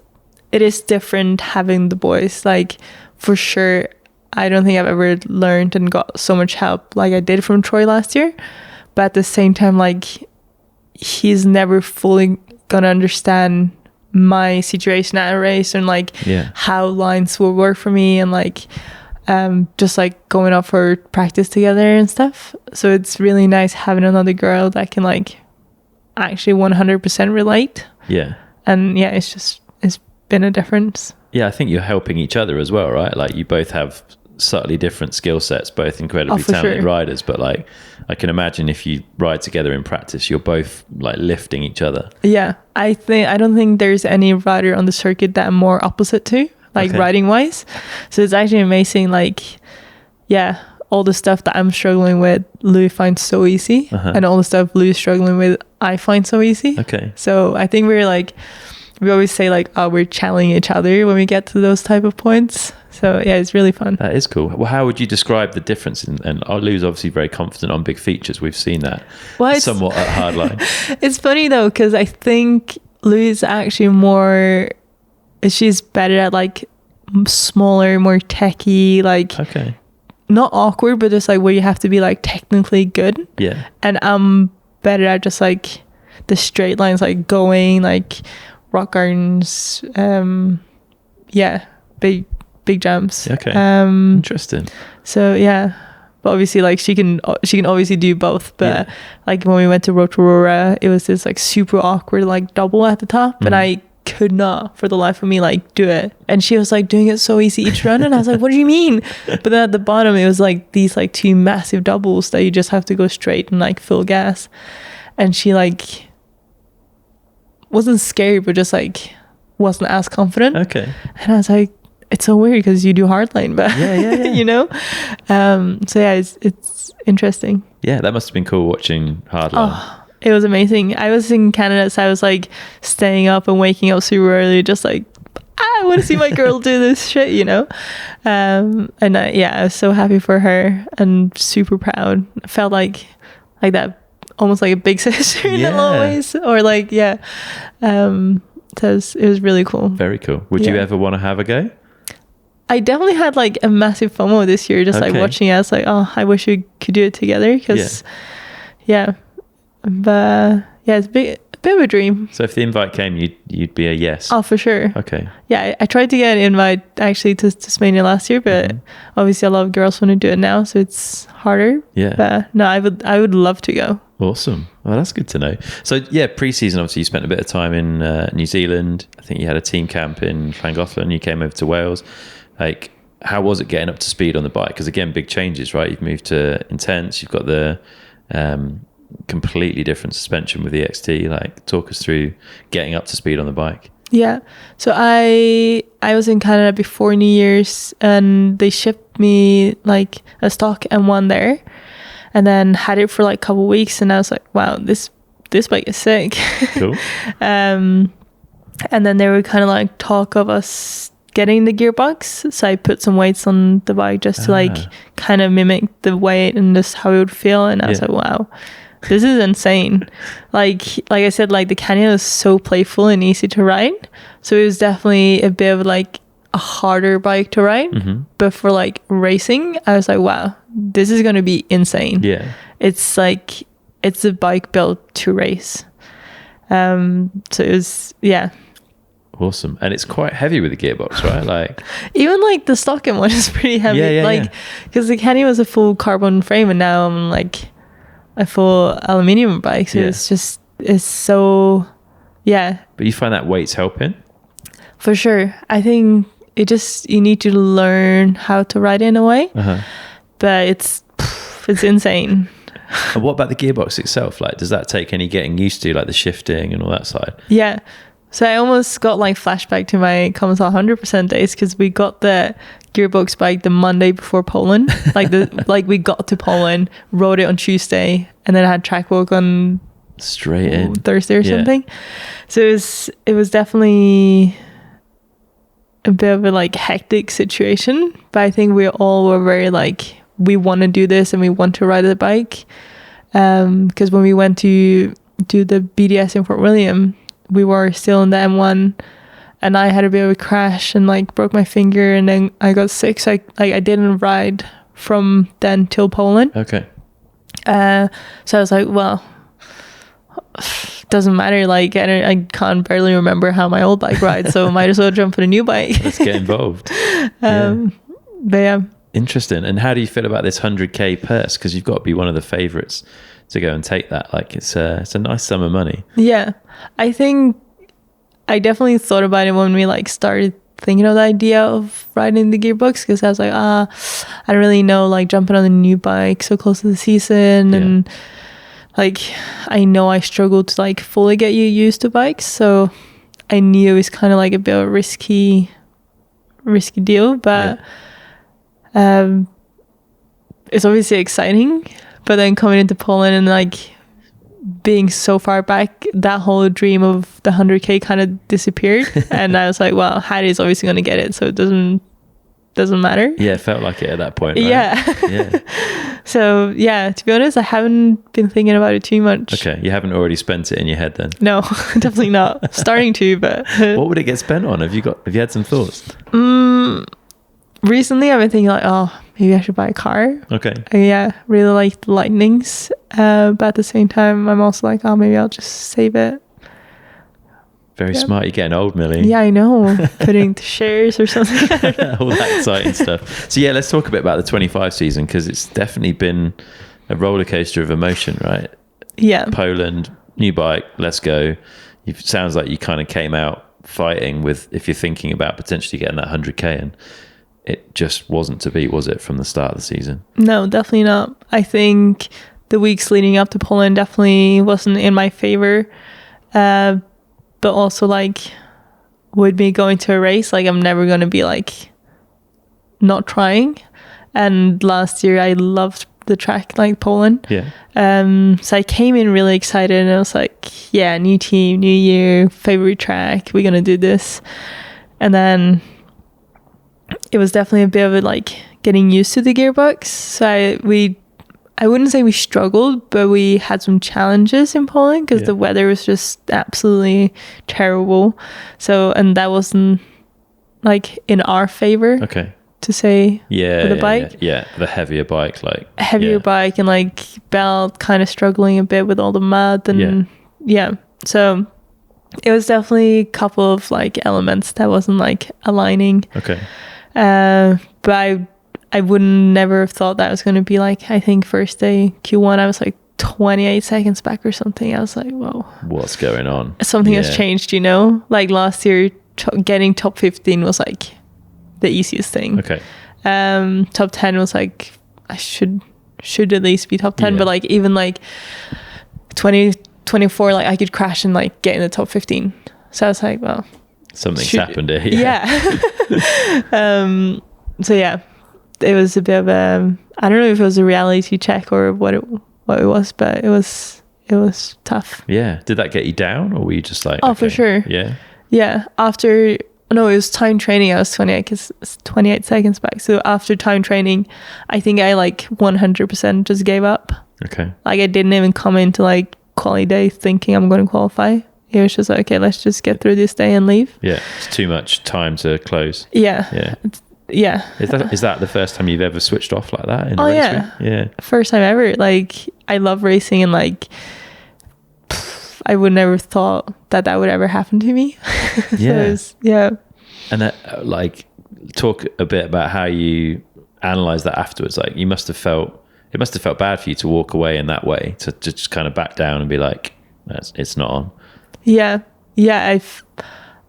it is different having the boys, like, for sure. I don't think I've ever learned and got so much help like I did from Troy last year, but at the same time, like, he's never fully gonna understand my situation at a race and like how lines will work for me, and like just like going up for practice together and stuff. So it's really nice having another girl that can like actually 100% relate. And it's been a difference. I think you're helping each other as well, right? Like, you both have slightly different skill sets, both incredibly talented riders, but like I can imagine if you ride together in practice, you're both like lifting each other. I don't think there's any rider on the circuit that I'm more opposite to, like riding wise. So it's actually amazing, like all the stuff that I'm struggling with, Lou finds so easy, and all the stuff Lou's struggling with, I find so easy. So I think we're like, we always say like, oh, we're challenging each other when we get to those type of points. So it's really fun. That is cool. Well, how would you describe the difference and Lou's obviously very confident on big features. We've seen that somewhat at hardline. It's funny though, because I think Lou is actually she's better at like smaller, more techy, like not awkward, but just like where you have to be like technically good. And I'm better at just like the straight lines, like going like rock gardens, big jumps. Interesting. So But obviously, like she can obviously do both. But like when we went to Rotorua, it was this like super awkward like double at the top, and I could not for the life of me like do it. And she was like doing it so easy each run, and I was like, what do you mean? But then at the bottom it was like these like 2 massive doubles that you just have to go straight and like fill gas. And she like wasn't scary, but just like wasn't as confident. Okay. And I was like, it's so weird because you do hardline, but you know. So yeah, it's interesting. Yeah, that must have been cool watching hardline. It was amazing. I was in Canada, so I was like staying up and waking up super early, just like, I want to see my girl do this shit, you know? And I was so happy for her and super proud. I felt like that, almost like a big sister in a lot of ways. Or like, so it was really cool. Very cool. Would you ever want to have a go? I definitely had like a massive FOMO this year, just like watching it. I was like, oh, I wish we could do it together because, But it's a bit of a dream. So if the invite came, you'd be a yes? Oh, for sure. Okay. Yeah, I tried to get an invite actually to Tasmania last year, but obviously a lot of girls want to do it now, so it's harder. Yeah. But no, I would love to go. Awesome. Well, that's good to know. So yeah, pre-season, obviously you spent a bit of time in New Zealand. I think you had a team camp in Llangollen. You came over to Wales. Like, how was it getting up to speed on the bike? Because again, big changes, right? You've moved to Intense. You've got the completely different suspension with the XT. Like, talk us through getting up to speed on the bike. Yeah, so I was in Canada before New Year's, and they shipped me like a stock M1 there, and then had it for like a couple of weeks, and I was like, wow, this bike is sick. Cool. And then they would kind of like talk of us getting the gearbox, so I put some weights on the bike just to like kind of mimic the weight and just how it would feel, and I was like, wow, this is insane. Like I said, like the Canyon is so playful and easy to ride, so it was definitely a bit of like a harder bike to ride, but for like racing, I was like, wow, this is going to be insane. Yeah, it's like it's a bike built to race. So it was awesome. And it's quite heavy with the gearbox, right? Like even like the stock one is pretty heavy. Because the Canyon was a full carbon frame, and now I'm like a full aluminium bike, so it's so but you find that weight's helping? For sure. I think you need to learn how to ride in a way, but it's insane. And what about the gearbox itself? Like, does that take any getting used to, like the shifting and all that side? Yeah, so I almost got like flashback to my Commencal 100% days, because we got the gearbox bike the Monday before Poland. like we got to Poland, rode it on Tuesday, and then I had track walk on straight in Thursday or something. So it was definitely a bit of a like hectic situation, but I think we all were very like, we want to do this and we want to ride the bike, because when we went to do the BDS in Fort William, we were still in the M1, and I had a bit of a crash and like broke my finger, and then I got sick, so I didn't ride from then till Poland. Okay. So I was like, well, doesn't matter, like I can't barely remember how my old bike rides, so might as well jump on a new bike. Let's get involved. But yeah. Interesting. And how do you feel about this 100k purse? Because you've got to be one of the favorites to go and take that. Like, it's a nice sum of money. Yeah, I think I definitely thought about it when we like started thinking of the idea of riding the gearbox, because I was like, I don't really know, like jumping on a new bike so close to the season, and like I know I struggled to like fully get used to bikes, so I knew it was kind of like a bit of a risky deal, but it's obviously exciting. But then coming into Poland and like being so far back, that whole dream of the 100k kind of disappeared. And I was like, well, Hattie's obviously going to get it, so it doesn't matter. Yeah, it felt like it at that point, right? Yeah. So yeah, to be honest, I haven't been thinking about it too much. Okay, you haven't already spent it in your head then? No, definitely not. Starting to, but what would it get spent on? Have you had some thoughts? Recently I've been thinking like, maybe I should buy a car. Okay. Really like the Lightnings, but at the same time I'm also like, maybe I'll just save it. Very smart. You're getting old, Millie. Yeah, I know. Putting to shares or something. All that exciting stuff. So yeah, let's talk a bit about the 25 season, because it's definitely been a roller coaster of emotion, right? Yeah. Poland, new bike, let's go. It sounds like you kind of came out fighting with, if you're thinking about potentially getting that 100k, and it just wasn't to be, was it, from the start of the season? No, definitely not. I think the weeks leading up to Poland definitely wasn't in my favor. But also, like, with me going to a race, like, I'm never going to be like not trying. And last year I loved the track, like Poland. Yeah. So I came in really excited, and I was like, yeah, new team, new year, favorite track, we're gonna do this. And then it was definitely a bit of a, like, getting used to the gearbox. So I wouldn't say we struggled, but we had some challenges in Poland because the weather was just absolutely terrible. So, and that wasn't like in our favor. Okay. To say, for the bike. Yeah, the heavier bike, like heavier bike, and like belt kind of struggling a bit with all the mud, and so it was definitely a couple of like elements that wasn't like aligning. Okay. But I would never have thought that was going to be like, I think first day Q1 I was like 28 seconds back or something. I was like, whoa, what's going on? Something has changed, you know? Like last year getting top 15 was like the easiest thing. Okay. Top 10 was like, I should at least be top 10, but like even like 20, 24, like I could crash and like get in the top 15. So I was like, well, something's happened here. Yeah. So yeah, it was a bit of a, I don't know if it was a reality check or what it was, but it was tough. Yeah. Did that get you down, or were you just like, oh, okay. For sure. Yeah. Yeah. No, it was time training. I was 28 seconds back. So after time training, I think I like 100% just gave up. Okay. Like I didn't even come into like quali day thinking I'm going to qualify. It was just like, okay, let's just get through this day and leave. Yeah. It's too much time to close. Yeah. Yeah. Yeah. Is that the first time you've ever switched off like that in a race? Yeah. Yeah. First time ever. Like I love racing, and like I would never thought that would ever happen to me. Yeah. And that, like, talk a bit about how you analyze that afterwards. Like, it must have felt bad for you to walk away in that way, to just kind of back down and be like, it's not on. Yeah. I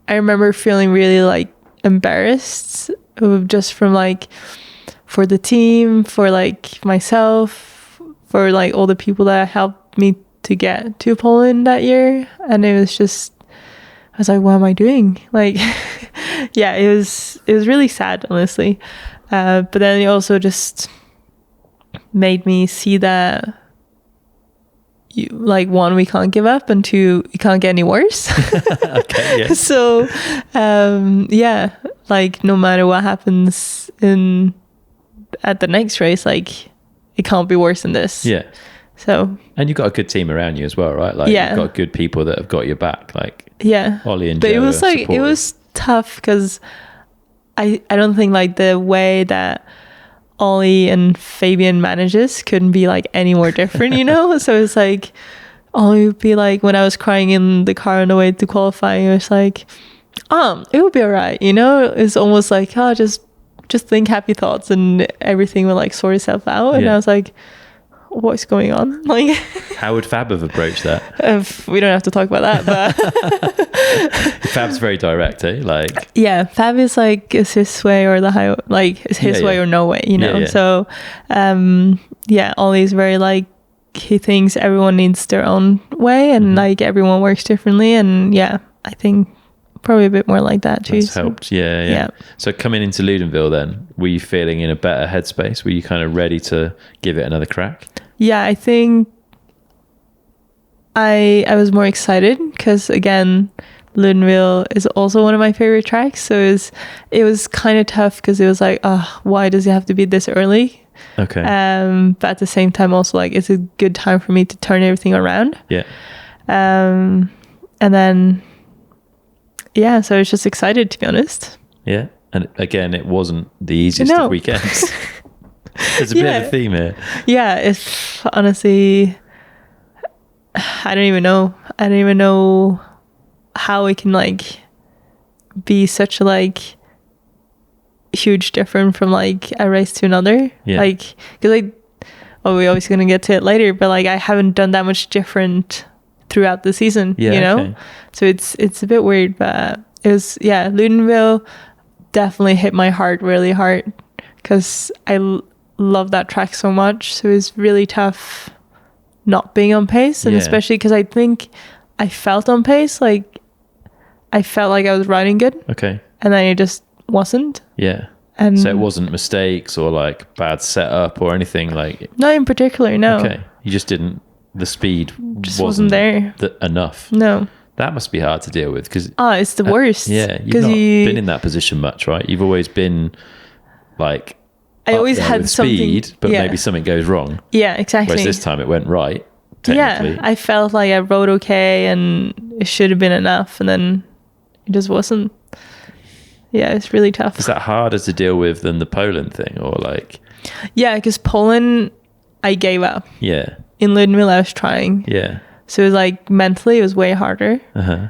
remember feeling really like embarrassed, just from like, for the team, for like myself, for like all the people that helped me to get to Poland that year. And it was just, I was like, what am I doing? Like, yeah, it was really sad, honestly. But then it also just made me see that one, we can't give up, and two, it can't get any worse. Okay, yeah. So, like no matter what happens at the next race, like it can't be worse than this. Yeah. So, and you've got a good team around you as well, right? Like, you've got good people that have got your back, like Ollie and Joe. But it was like, it was tough because I don't think like the way that Ollie and Fabian manages couldn't be like any more different, you know? So it's like, Ollie would be like, when I was crying in the car on the way to qualifying, it was like, it would be all right, you know? It's almost like, just think happy thoughts and everything will like sort itself out. And I was like, what's going on? Like, how would Fab have approached that? We don't have to talk about that, but Fab's very direct, eh? Like, yeah, Fab is like, it's his way or the highway, like it's his way or no way, you know? So Ollie's very like, he thinks everyone needs their own way, and like everyone works differently, and I think probably a bit more like that too. That's helped. Yeah. So coming into Ludenville then, were you feeling in a better headspace? Were you kind of ready to give it another crack? Yeah, I think I was more excited because, again, Ludenville is also one of my favorite tracks. So it was kind of tough because it was like, why does it have to be this early? Okay. But at the same time, also like, it's a good time for me to turn everything around. Yeah. And then, so I was just excited, to be honest. Yeah. And again, it wasn't the easiest of weekends. There's a bit of a theme here. Yeah, it's honestly, I don't even know how it can like be such a like huge difference from like a race to another. Yeah. Like, because we're obviously going to get to it later, but like I haven't done that much different throughout the season, you know? Okay. So it's a bit weird, but it was, yeah, Ludenville definitely hit my heart really hard because I love that track so much. So it was really tough not being on pace, and especially because I think I felt on pace, like I felt like I was riding good. Okay. And then it just wasn't. Yeah. And so it wasn't mistakes or like bad setup or anything like... Not in particular, no. Okay. You just didn't... The speed just wasn't there. Enough. No. That must be hard to deal with because... Oh, it's the worst. Yeah. You've not been in that position much, right? You've always been like... I always had speed, but maybe something goes wrong. Yeah, exactly. Whereas this time it went right, technically. Yeah, I felt like I rode okay and it should have been enough, and then it just wasn't. Yeah, it's really tough. Is that harder to deal with than the Poland thing, or like? Yeah, because Poland, I gave up. Yeah. In Ludmilla, I was trying. Yeah. So it was like mentally, it was way harder. Uh-huh.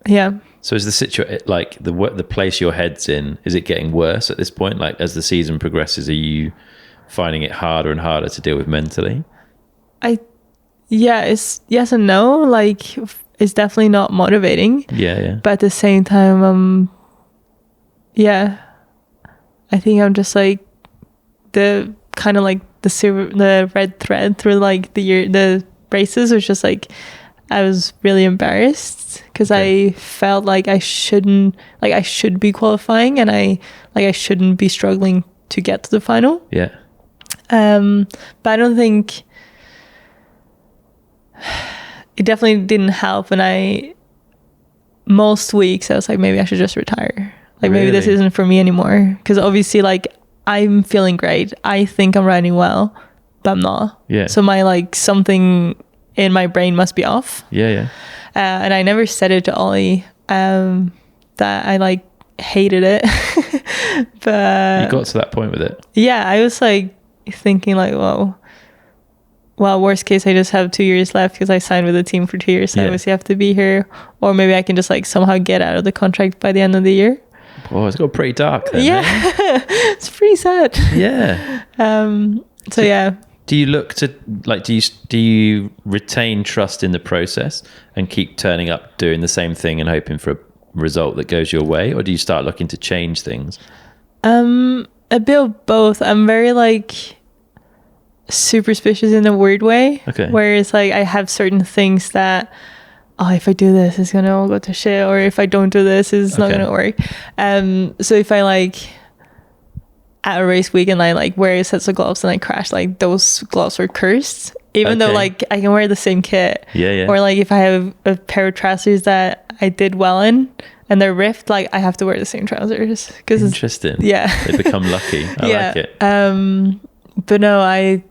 Yeah. So is the situation like the place your head's in? Is it getting worse at this point? Like as the season progresses, are you finding it harder and harder to deal with mentally? It's yes and no. Like it's definitely not motivating. Yeah. But at the same time, I think I'm just like the kind of like the red thread through like the races was just like I was really embarrassed because I felt like I should be qualifying, and I shouldn't be struggling to get to the final. Yeah. But I don't think it definitely didn't help. And most weeks I was like, maybe I should just retire. Like maybe this isn't for me anymore. Because obviously like I'm feeling great. I think I'm riding well, but I'm not. Yeah. So my like something in my brain must be off. Yeah. And I never said it to Ollie that I like hated it. But you got to that point with it. Yeah, I was like thinking like, well, worst case, I just have 2 years left because I signed with the team for 2 years. So I obviously have to be here, or maybe I can just like somehow get out of the contract by the end of the year. Oh, it's got pretty dark then. Yeah, it's pretty sad. Yeah. So yeah. Do you look to like? Do you retain trust in the process and keep turning up, doing the same thing, and hoping for a result that goes your way, or do you start looking to change things? A bit of both. I'm very like superstitious in a weird way. Okay. Where it's like I have certain things that, if I do this, it's gonna all go to shit, or if I don't do this, it's not gonna work. So if I like at a race weekend, I like wear sets of gloves and I crash, like those gloves are cursed. Even though like I can wear the same kit. Yeah. Or like if I have a pair of trousers that I did well in and they're ripped, like I have to wear the same trousers. Interesting. Yeah. They become lucky. I like it. But no, I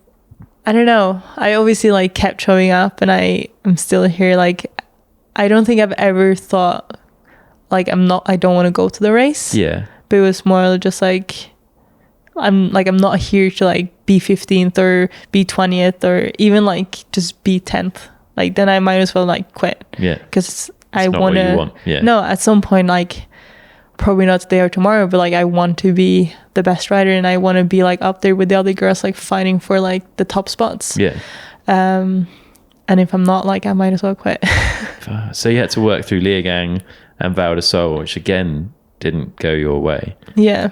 don't know. I obviously like kept showing up, and I'm still here. Like I don't think I've ever thought like I don't want to go to the race. Yeah. But it was more just like I'm not here to like be 15th or be 20th or even like just be 10th. Like then I might as well like quit. Yeah. Because I want to. Yeah. No, at some point, like probably not today or tomorrow, but like I want to be the best rider, and I want to be like up there with the other girls, like fighting for like the top spots. Yeah. And if I'm not, like I might as well quit. So you had to work through Leogang and Val d'Isole, which again didn't go your way. Yeah.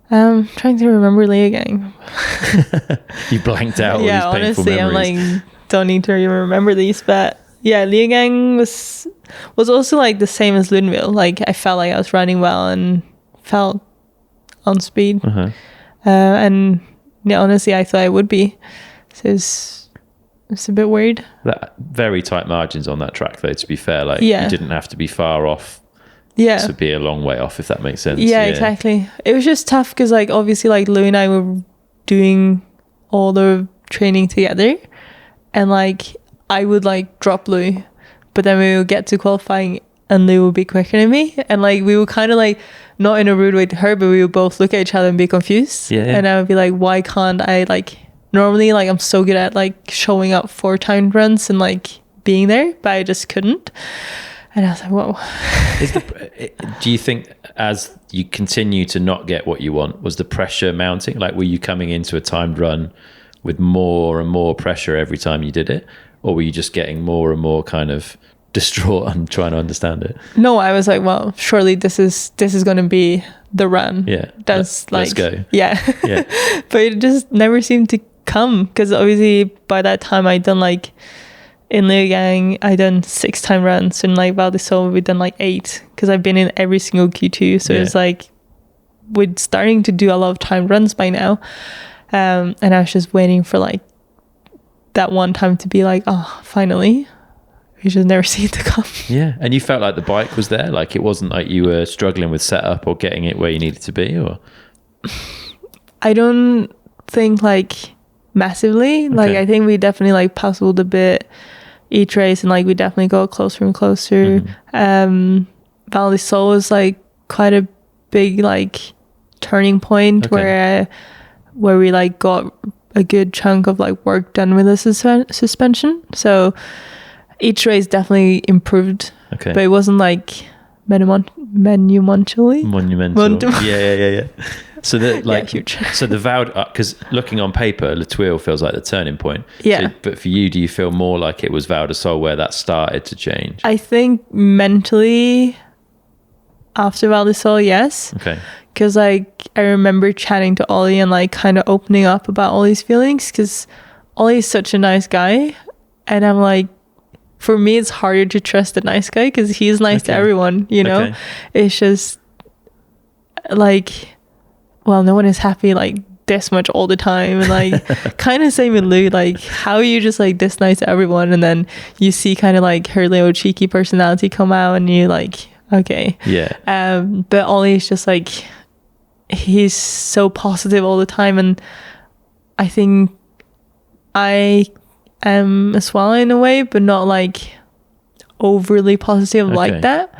Trying to remember Leogang. You blanked out all these painful honestly, memories. I'm like, don't need to even remember these, but yeah, Leogang was also like the same as Ludenville. Like I felt like I was running well and felt on speed. Uh-huh. And yeah, honestly, I thought I would be. So it's a bit weird. That very tight margins on that track, though. To be fair, like you didn't have to be far off. Yeah. To be a long way off, if that makes sense. Yeah, exactly. It was just tough because, like, obviously, like Lou and I were doing all the training together, and like I would like drop Lou, but then we would get to qualifying and Lou would be quicker than me, and like we would kind of like, not in a rude way to her, but we would both look at each other and be confused. Yeah. And I would be like, why can't I, like, normally like I'm so good at like showing up for timed runs and like being there, but I just couldn't. And I was like, whoa. Do you think as you continue to not get what you want, was the pressure mounting? Like, were you coming into a timed run with more and more pressure every time you did it? Or were you just getting more and more kind of distraught and trying to understand it? No, I was like, well, surely this is going to be the run. Yeah. That's let's go. Yeah. Yeah. But it just never seemed to come, because obviously by that time I'd done like, in Leogang, I done 6 time runs, and like Val di Sole, we done like 8, because I've been in every single Q2. So it's like we're starting to do a lot of time runs by now. And I was just waiting for like that one time to be like, oh, finally. We just never seemed to come. Yeah. And you felt like the bike was there? Like it wasn't like you were struggling with setup or getting it where you needed to be? Or I don't think like massively. Okay. Like I think we definitely like puzzled a bit each race, and like we definitely got closer and closer. Val di Sole was like quite a big like turning point where we like got a good chunk of like work done with the suspension. So each race definitely improved, but it wasn't like monumental. Yeah. So that like, huge. So the Val, because looking on paper, Le Tuile feels like the turning point. Yeah. So, but for you, do you feel more like it was Val di Sole where that started to change? I think mentally after Val di Sole, yes. Okay. Because like I remember chatting to Ollie and like kind of opening up about all these feelings, because Ollie's such a nice guy, and I'm like, for me it's harder to trust a nice guy because he's nice to everyone, you know. It's just like, well, no one is happy like this much all the time, and like kind of same with Lou, like how are you just like this nice to everyone, and then you see kind of like her little cheeky personality come out and you like, okay. But Ollie is just like, he's so positive all the time, and I think I am as well in a way, but not like overly positive like that.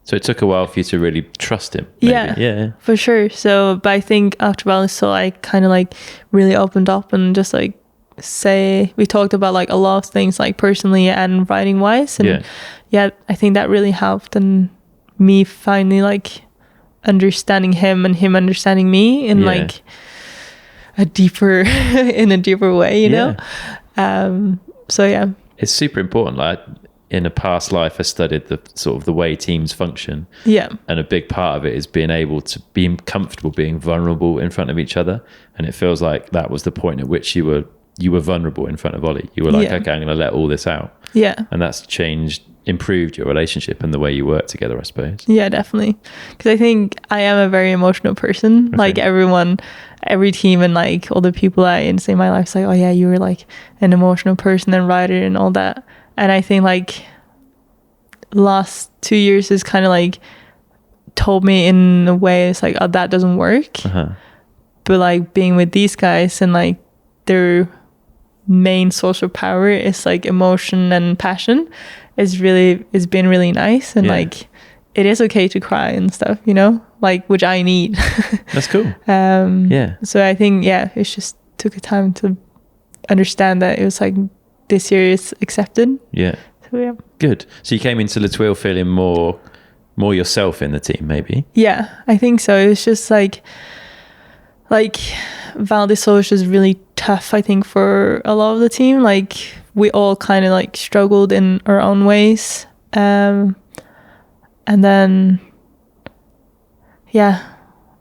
So it took a while for you to really trust him. Maybe. Yeah, for sure. So, but I think after Vali, so I kind of like really opened up and just like we talked about like a lot of things like personally and writing wise, and I think that really helped, and me finally like understanding him and him understanding me in like a deeper way, you know. So yeah, it's super important. Like in a past life, I studied the sort of the way teams function. And a big part of it is being able to be comfortable being vulnerable in front of each other. And it feels like that was the point at which you were vulnerable in front of Ollie. You were like, okay, I'm going to let all this out. And that's improved your relationship and the way you work together, I suppose. Yeah, definitely. Because I think I am a very emotional person. Like every team and like all the people I say in my life say, oh yeah, you were like an emotional person and writer and all that. And I think like last 2 years is kind of like told me in a way it's like, oh, that doesn't work. But like being with these guys and like their main source of power is like emotion and passion, it's been really nice. And like it is okay to cry and stuff, you know, like which I need. That's cool. So I think it just took a time to understand that it was like this year is accepted. So good. So you came into Le Tuile feeling more yourself in the team, maybe. I think so. It was just like Val di Sole is just really tough, I think, for a lot of the team. Like we all kind of like struggled in our own ways, and then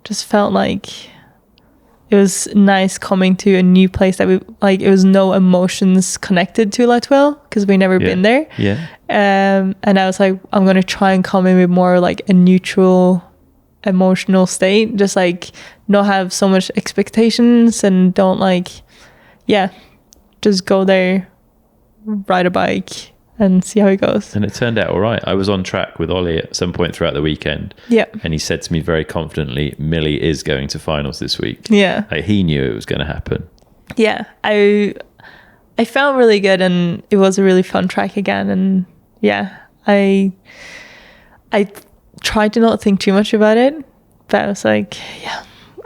just felt like it was nice coming to a new place that it was no emotions connected to La Tuile because we never been there. And I was like, I'm going to try and come in with more like a neutral emotional state, just like not have so much expectations and don't like, just go there, ride a bike and see how it goes. And it turned out all right. I was on track with Ollie at some point throughout the weekend. And he said to me very confidently, Millie is going to finals this week. Like, he knew it was going to happen. I felt really good and it was a really fun track again. And I tried to not think too much about it, but I was like,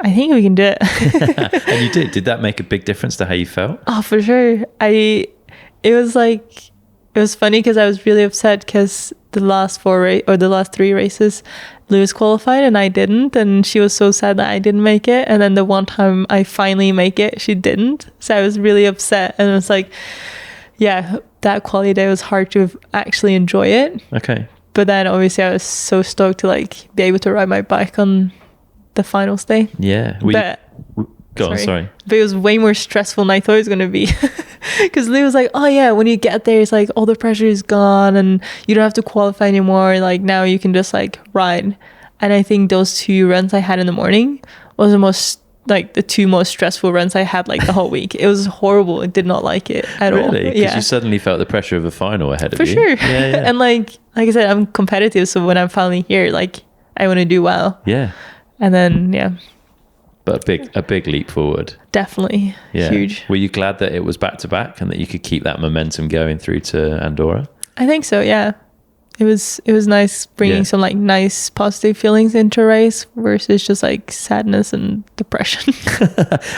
I think we can do it. And you did. Did that make a big difference to how you felt? Oh, for sure. it was funny because I was really upset because the last the last 3 races, Lewis qualified and I didn't, and she was so sad that I didn't make it. And then the one time I finally make it, she didn't. So I was really upset, and it was like, yeah, that quality day was hard to actually enjoy it. Okay. But then obviously I was so stoked to like be able to ride my bike on the finals day. Yeah. Sorry. But it was way more stressful than I thought it was going to be. Because Lou was like, oh yeah, when you get there, it's like all the pressure is gone and you don't have to qualify anymore. Like now you can just like ride. And I think those 2 runs I had in the morning was the 2 most stressful runs I had like the whole week. It was horrible. I did not like it at all. Really? Because you suddenly felt the pressure of a final ahead of you. For sure. Yeah. And like I said, I'm competitive. So when I'm finally here, like I want to do well. Yeah. And then, yeah. But a big leap forward. Definitely. Yeah. Huge. Were you glad that it was back to back and that you could keep that momentum going through to Andorra? I think so, yeah. It was nice bringing some like nice positive feelings into a race versus just like sadness and depression.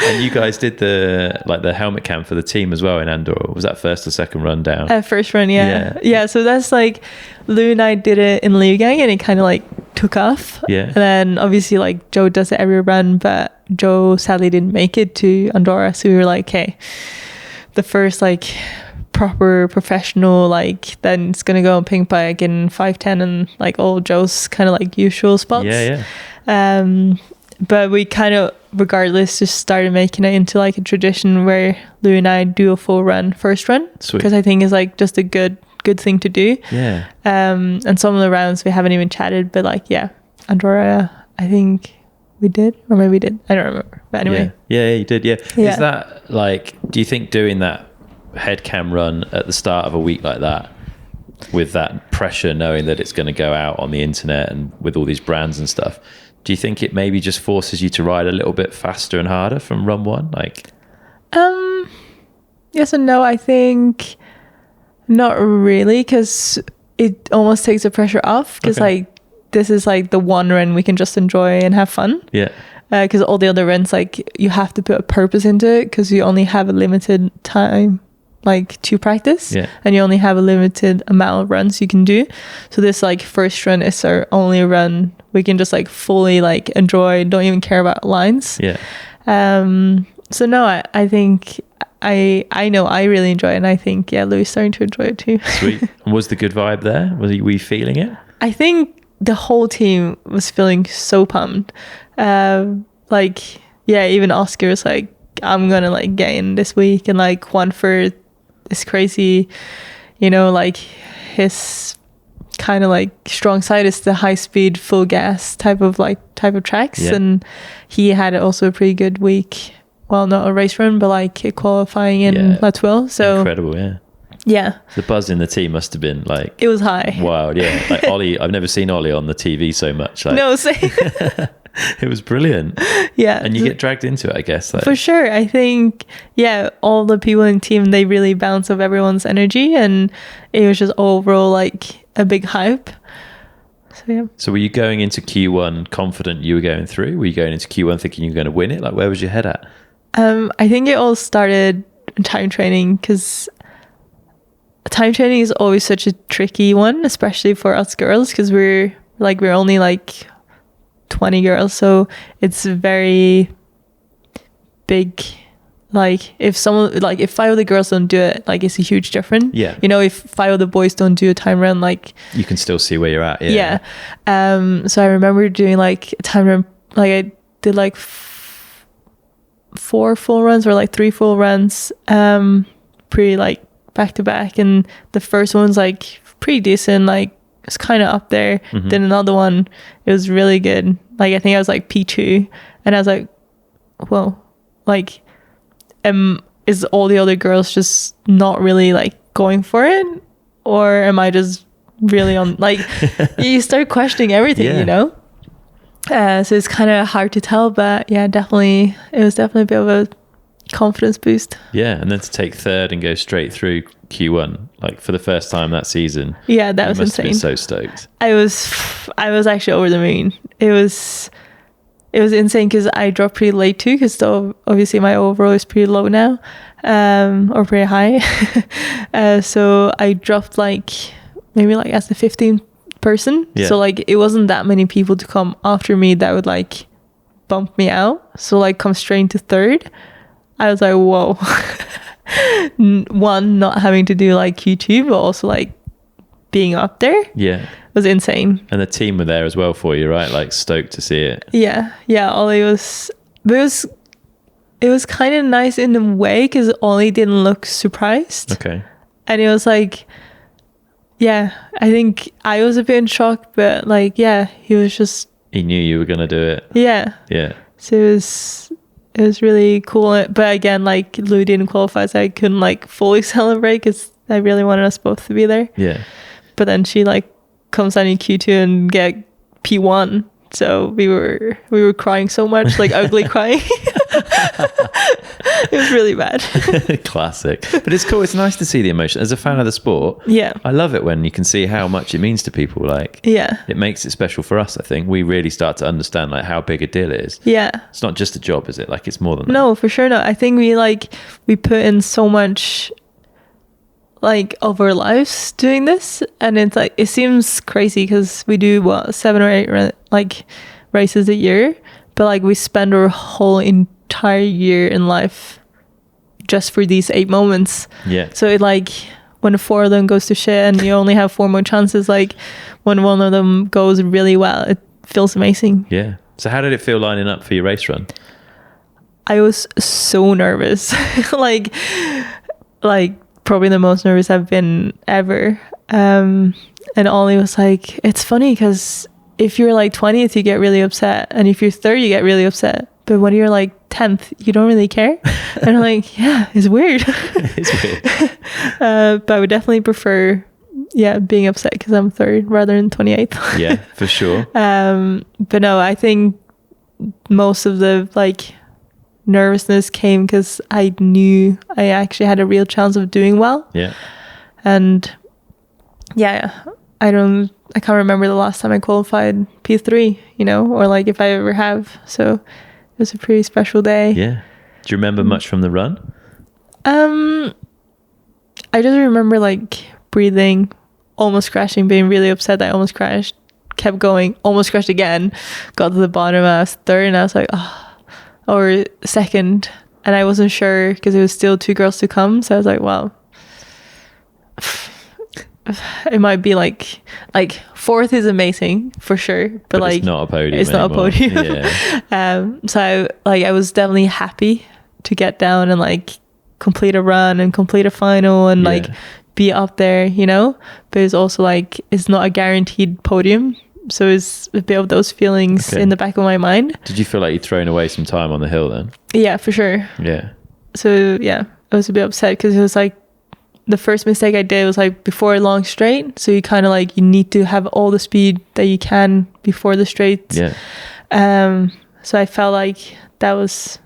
And you guys did the helmet cam for the team as well in Andorra. Was that first or second run down? First run, yeah. So that's like Lou and I did it in Liugang and it kind of like took off. Yeah. And then obviously like Joe does it every run, but Joe sadly didn't make it to Andorra. So we were like, hey, the first like proper professional, like then it's gonna go on pink bike in 510 and like all Joe's kind of like usual spots. But we kind of regardless just started making it into like a tradition where Lou and I do a full run first run, because I think it's like just a good thing to do. And some of the rounds we haven't even chatted, but like Andorra I think we did, or maybe we did, I don't remember, but anyway. You did. Is that like, do you think doing that head cam run at the start of a week like that, with that pressure knowing that it's going to go out on the internet and with all these brands and stuff, do you think it maybe just forces you to ride a little bit faster and harder from run 1? Like yes and no. I think not really, because it almost takes the pressure off, because like this is like the one run we can just enjoy and have fun. Because all the other runs, like you have to put a purpose into it, because you only have a limited time like to practice, and you only have a limited amount of runs you can do. So this like first run is our only run we can just like fully like enjoy, don't even care about lines. So no, I think I know I really enjoy it, and I think Louis starting to enjoy it too. Sweet. And was the good vibe there? Were you feeling it? I think the whole team was feeling so pumped. Even Oscar was like, I'm gonna like get in this week, and like Juanfer is crazy, like his kind of like strong side is the high speed full gas type of tracks, and he had also a pretty good week. Well, not a race run, but like qualifying in La Tuile. So incredible. The buzz in the team must have been like, it was high. Wild. Like Ollie, I've never seen Ollie on the TV so much. Like, no, same. It was brilliant. And you get dragged into it, I guess. Like. For sure. I think, all the people in the team, they really bounce off everyone's energy, and it was just overall like a big hype. So were you going into Q1 confident you were going through? Were you going into Q1 thinking you were going to win it? Like, where was your head at? I think it all started in time training, because time training is always such a tricky one, especially for us girls, because we're only like 20 girls, so it's very big. Like if 5 of the girls don't do it, like it's a huge difference. If 5 of the boys don't do a time run, like you can still see where you're at. So I remember doing like a time run, like I did like 4 full runs or like 3 full runs, pretty like back to back, and the first one's like pretty decent, like it's kind of up there. Then another one, it was really good, like I think I was like P2, and I was like, whoa, like is all the other girls just not really like going for it, or am I just really on, like you start questioning everything. So it's kind of hard to tell, but definitely it was definitely a bit of a confidence boost. And then to take third and go straight through Q1, like for the first time that season. That was must insane. Have been so stoked. I was actually over the moon. It was insane, because I dropped pretty late too, because obviously my overall is pretty low now. or pretty high. So I dropped like maybe like as the 15th person. Yeah. So like it wasn't that many people to come after me that would like bump me out. So like come straight to third. I was like, whoa. One, not having to do like Q2, but also like being up there. Yeah. Was insane. And the team were there as well for you, right? Like stoked to see it. Yeah. Ollie was, but it was kind of nice in a way because Ollie didn't look surprised. Okay. And it was like, yeah, I think I was a bit in shock, but like, yeah, he was just. He knew you were going to do it. Yeah. Yeah. So it was really cool. But again, like Lou didn't qualify, so I couldn't like fully celebrate because I really wanted us both to be there. Yeah. But then she like comes down in Q2 and get P1. So we were crying so much, like ugly crying. It was really bad. Classic. But it's cool. It's nice to see the emotion. As a fan of the sport, yeah, I love it when you can see how much it means to people. Like, yeah, it makes it special for us. I think we really start to understand like how big a deal it is. Yeah. It's not just a job, is it? Like it's more than that. No, for sure not. I think we put in so much like of our lives doing this, and it's like it seems crazy because we do 7 or 8 like races a year, but like we spend our whole entire year in life just for these 8 moments. Yeah. So it like when 4 of them goes to shit and you only have 4 more chances, like when one of them goes really well, it feels amazing. Yeah. So how did it feel lining up for your race run? I was so nervous. like probably the most nervous I've been ever. And Ollie was like, it's funny because if you're like 20th, you get really upset. And if you're 3rd, you get really upset. But when you're like 10th, you don't really care. And I'm like, yeah, it's weird. It's weird. But I would definitely prefer, being upset because I'm 3rd rather than 28th. Yeah, for sure. But no, I think most of the like nervousness came because I knew I actually had a real chance of doing well. Yeah. And I can't remember the last time I qualified P3, or like if I ever have. So it was a pretty special day. Yeah. Do you remember much from the run? I just remember like breathing, almost crashing, being really upset that I almost crashed, kept going, almost crashed again, got to the bottom, I was 3rd and I was like, or 2nd, and I wasn't sure because there was still 2 girls to come, so I was like, wow, it might be like 4th is amazing for sure, but like it's not a podium. It's not a podium. Yeah. So I was definitely happy to get down and like complete a run and complete a final and like be up there, but it's also like it's not a guaranteed podium. So it's a bit of those feelings in the back of my mind. Did you feel like you'd thrown away some time on the hill then? Yeah, for sure. Yeah. So I was a bit upset because it was like the first mistake I did was like before a long straight. So you kind of like, you need to have all the speed that you can before the straight. Yeah. So I felt like that was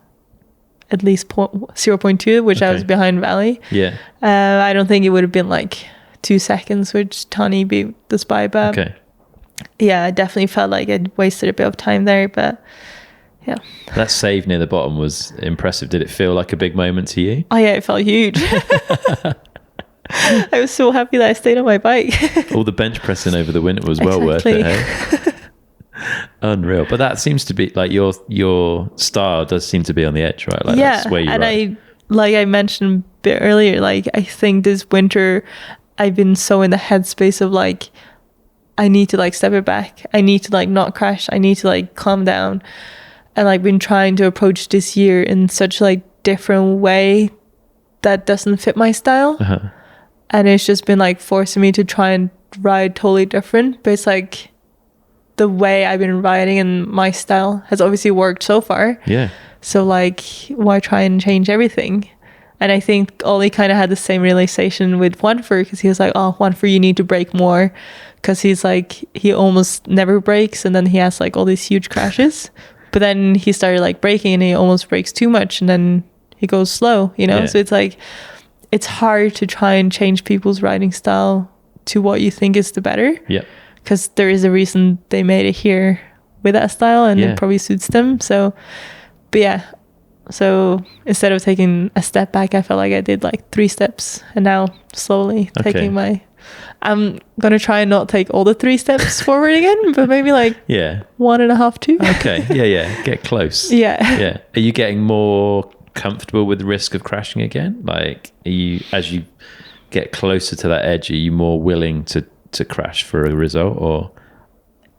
at least 0.2, which I was behind Vali. Yeah. I don't think it would have been like 2 seconds, which Tani beat the spy, but yeah, I definitely felt like I'd wasted a bit of time there, but yeah. That save near the bottom was impressive. Did it feel like a big moment to you? Oh yeah, it felt huge. I was so happy that I stayed on my bike. All the bench pressing over the winter was well worth it, hey? Unreal. But that seems to be like your style does seem to be on the edge, right? Like that's where you and ride. I mentioned a bit earlier, like I think this winter I've been so in the headspace of like I need to like step it back. I need to like not crash. I need to like calm down. And I've been trying to approach this year in such like different way that doesn't fit my style. Uh-huh. And it's just been like forcing me to try and ride totally different. But it's like the way I've been riding and my style has obviously worked so far. Yeah. So like, why try and change everything? And I think Ollie kind of had the same realization with Juanfer, because he was like, oh, Juanfer, you need to brake more. Because he's like, he almost never brakes, and then he has like all these huge crashes. But then he started like braking and he almost brakes too much, and then he goes slow, Yeah. So it's like, it's hard to try and change people's riding style to what you think is the better. Yeah. Because there is a reason they made it here with that style, and it probably suits them. So, but yeah, So instead of taking a step back, I felt like I did like 3 steps, and now slowly taking I'm gonna try and not take all the 3 steps forward again, but maybe like 1.5, 2. Okay. Yeah. Get close. Yeah. Are you getting more comfortable with the risk of crashing again? Like, as you get closer to that edge, are you more willing to crash for a result? Or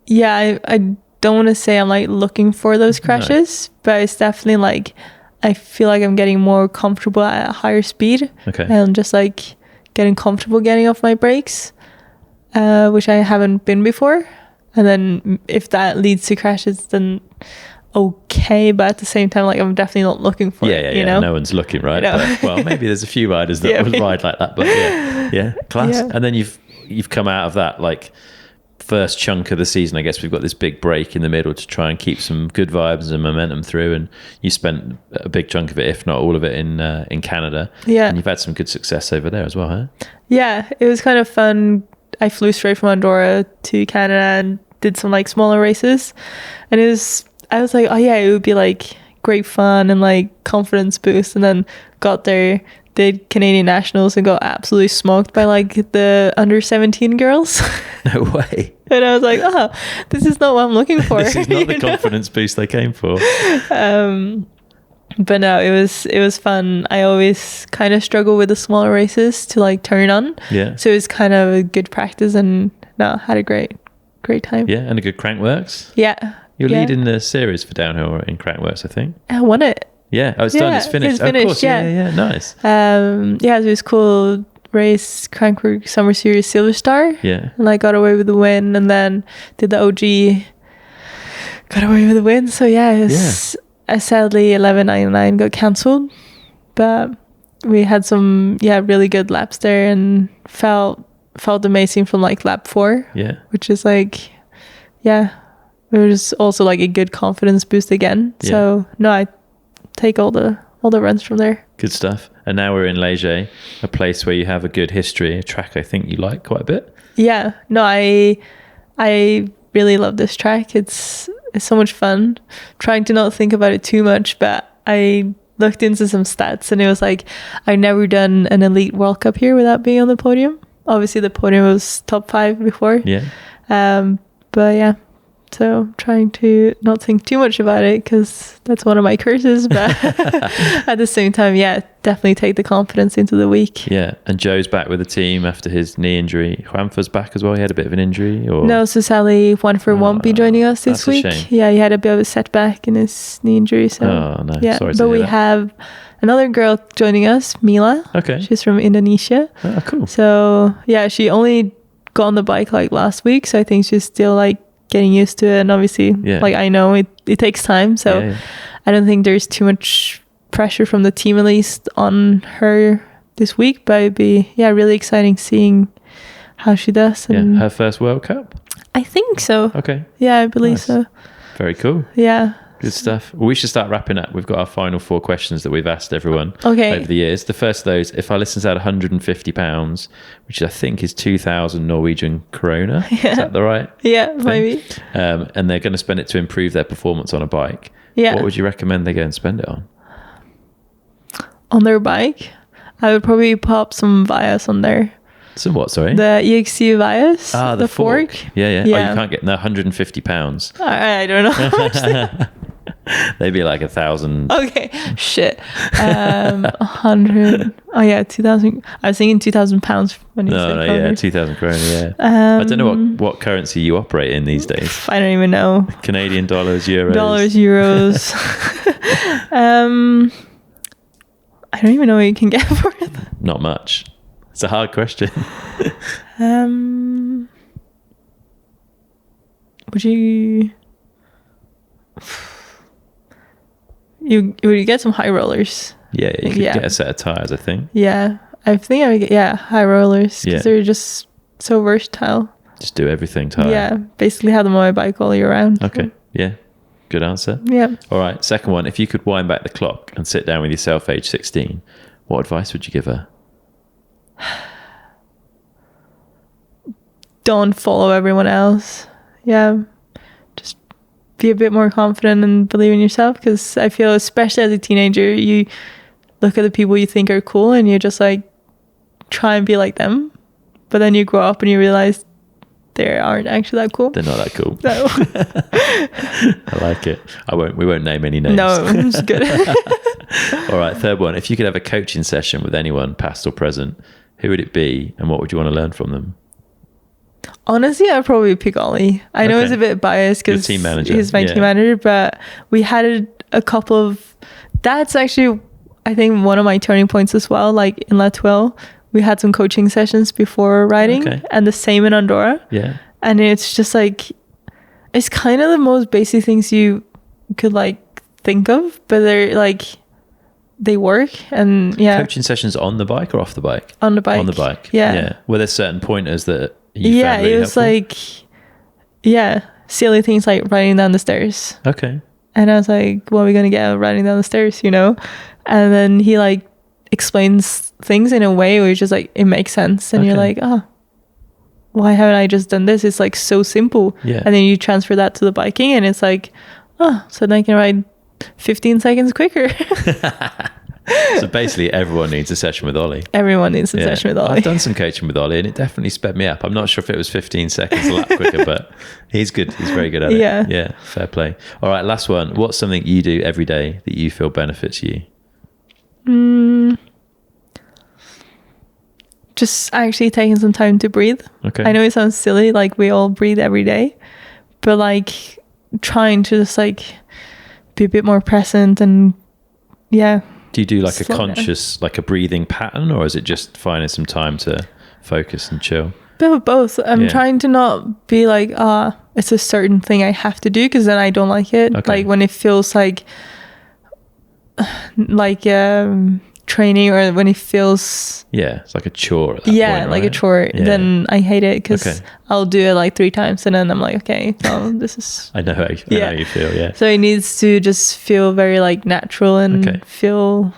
I don't want to say I'm like looking for those crashes, but it's definitely like I feel like I'm getting more comfortable at a higher speed. Okay. And just like getting comfortable getting off my brakes, which I haven't been before. And then if that leads to crashes, then okay, but at the same time, like I'm definitely not looking for it. You know? No one's looking, right? But, well, maybe there's a few riders that would ride like that, but class. Yeah. And then you've come out of that like first chunk of the season. I guess we've got this big break in the middle to try and keep some good vibes and momentum through. And you spent a big chunk of it, if not all of it, in Canada. Yeah, and you've had some good success over there as well, huh? Yeah, it was kind of fun. I flew straight from Andorra to Canada and did some like smaller races, and I was like, oh yeah, it would be like great fun and like confidence boost. And then got there, did Canadian Nationals and got absolutely smoked by like the under 17 girls. No way. And I was like, oh, this is not what I'm looking for. This is not the confidence boost I came for. But no, it was fun. I always kind of struggle with the smaller races to like turn on. Yeah. So it was kind of a good practice, and no, had a great time. Yeah, and a good Crankworks. Yeah. You're leading the series for downhill in Crankworks, I think. I won it. Yeah. Oh, it's done. It's finished. It's finished. Of course. Yeah. Nice. So it was cool. Race Crankwork Summer Series Silver Star. Yeah. And I got away with the win, and then did the OG. Got away with the win. So sadly 11.99 got cancelled, but we had some really good laps there and felt amazing from like lap 4. Yeah. Which is like it was also like a good confidence boost again. Yeah. So no, I take all the runs from there. Good stuff. And now we're in Léger, a place where you have a good history, a track I think you like quite a bit. Yeah. No, I really love this track. It's so much fun. Trying to not think about it too much, but I looked into some stats and it was like I've never done an elite World Cup here without being on the podium. Obviously the podium was top 5 before. Yeah. But yeah. So trying to not think too much about it because that's one of my curses. But at the same time, definitely take the confidence into the week. Yeah. And Joe's back with the team after his knee injury. Juanfer's back as well. He had a bit of an injury. Or no, so sadly Juanfer won't be joining us this week. That's a shame. Yeah, he had a bit of a setback in his knee injury. So no. Yeah. Sorry to but hear we that. have another girl joining us, Mila. Okay. She's from Indonesia. Oh, cool. So yeah, she only got on the bike like last week. So I think she's still like getting used to it, and obviously like I know it takes time, so I don't think there's too much pressure from the team at least on her this week, but it'd be really exciting seeing how she does. And her first World Cup, I think so. Okay. Yeah, I believe so. Very cool. Yeah. Good stuff. Well, we should start wrapping up. We've got our final 4 questions that we've asked everyone over the years. The first of those, if our listeners had £150, which I think is 2,000 Norwegian krona, is that the right thing? Maybe. And they're going to spend it to improve their performance on a bike. Yeah. What would you recommend they go and spend it on? On their bike? I would probably pop some Vias on there. Some what, sorry? The EXC Vias. Ah, the fork. Yeah. Oh, you can't get £150. I don't know how much they'd be like 1,000. Okay, shit. 100. Oh yeah, 2,000. I was thinking 2,000 pounds when you said kroner. 2,000 krona. Yeah. I don't know what currency you operate in these days. I don't even know. Canadian dollars, euros. Euros. I don't even know what you can get for it. Not much. It's a hard question. Would you get some high rollers? Yeah, you could get a set of tires, I think. Yeah, I think I would get high rollers because they're just so versatile. Just do everything tire. Yeah, basically have them on my bike all year round. Okay, yeah, good answer. Yeah. All right, second one. If you could wind back the clock and sit down with yourself age 16, what advice would you give her? Don't follow everyone else. Yeah, just be a bit more confident and believe in yourself, because I feel especially as a teenager you look at the people you think are cool and you just like try and be like them, but then you grow up and you realize they aren't actually that cool. They're not that cool. No. I like it. We won't name any names. No, it's good. All right, third one. If you could have a coaching session with anyone, past or present, who would it be and what would you want to learn from them? Honestly, I'd probably pick Ollie. I know he's a bit biased because he's my team manager, but we had a couple of... That's actually, I think, one of my turning points as well. Like in La Tuelle, we had some coaching sessions before riding, and the same in Andorra. Yeah. And it's just like, it's kind of the most basic things you could like think of, but they're like, they work. And yeah. Coaching sessions on the bike or off the bike? On the bike. On the bike. Yeah. Yeah. Were there certain pointers that you found really it was helpful? like, silly things like riding down the stairs. Okay. And I was like, what are we going to get out riding down the stairs, you know? And then he like explains things in a way where it's just like, it makes sense. And you're like, oh, why haven't I just done this? It's like so simple. Yeah. And then you transfer that to the biking and it's like, oh, so then I can ride 15 seconds quicker. So basically everyone needs a session with Ollie. Everyone needs a session with Ollie. I've done some coaching with Ollie and it definitely sped me up. I'm not sure if it was 15 seconds a lap quicker, but he's good. He's very good at it. Yeah. Fair play. All right. Last one. What's something you do every day that you feel benefits you? Just actually taking some time to breathe. Okay. I know it sounds silly, like we all breathe every day, but like trying to just like be a bit more present and do you do like a conscious, like a breathing pattern, or is it just finding some time to focus and chill? Bit of both. I'm trying to not be like, it's a certain thing I have to do, because then I don't like it. Okay. Like when it feels like training, or when it feels it's like a chore at that point, like right? a chore, then I hate it, because I'll do it like 3 times and then I'm like, okay, well, this is I know how you feel. So it needs to just feel very like natural and feel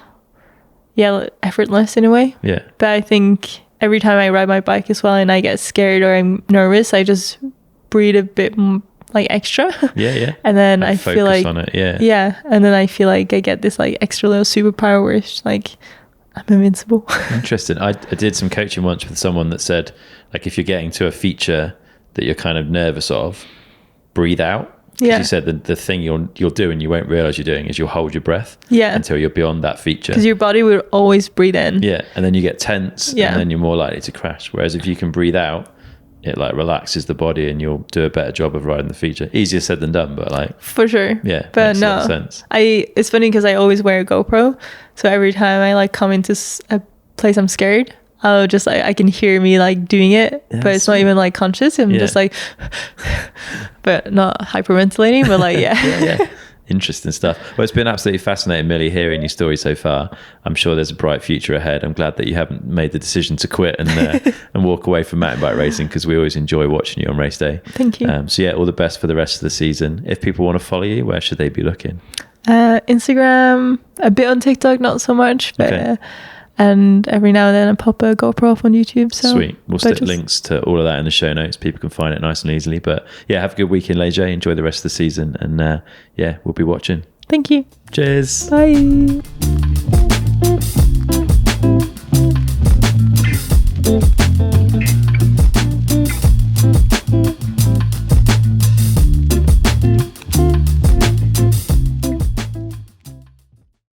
effortless in a way. But I think every time I ride my bike as well and I get scared or I'm nervous, I just breathe a bit like extra. And then I feel like on it. And then I feel like I get this like extra little superpower where it's like I'm invincible. Interesting. I did some coaching once with someone that said, like, if you're getting to a feature that you're kind of nervous of, breathe out. Because you said the thing you'll do and you won't realize you're doing is you'll hold your breath until you're beyond that feature. Because your body will always breathe in. And then you get tense and then you're more likely to crash. Whereas if you can breathe out, it like relaxes the body and you'll do a better job of riding the feature. Easier said than done, but like for sure. But makes no, a lot of sense. It's funny because I always wear a GoPro, so every time I like come into a place I'm scared, I'll just like, I can hear me like doing it, but it's not even like conscious. I'm just like, but not hyperventilating, but like Interesting stuff. Well, it's been absolutely fascinating, Millie, hearing your story so far. I'm sure there's a bright future ahead. I'm glad that you haven't made the decision to quit and and walk away from mountain bike racing, because we always enjoy watching you on race day. Thank you. So all the best for the rest of the season. If people want to follow you, where should they be looking? Instagram, a bit on TikTok, not so much, but and every now and then I pop a GoPro off on YouTube. So sweet. We'll stick links to all of that in the show notes. People can find it nice and easily. But have a good weekend, Leger. Enjoy the rest of the season, and we'll be watching. Thank you. Cheers. Bye.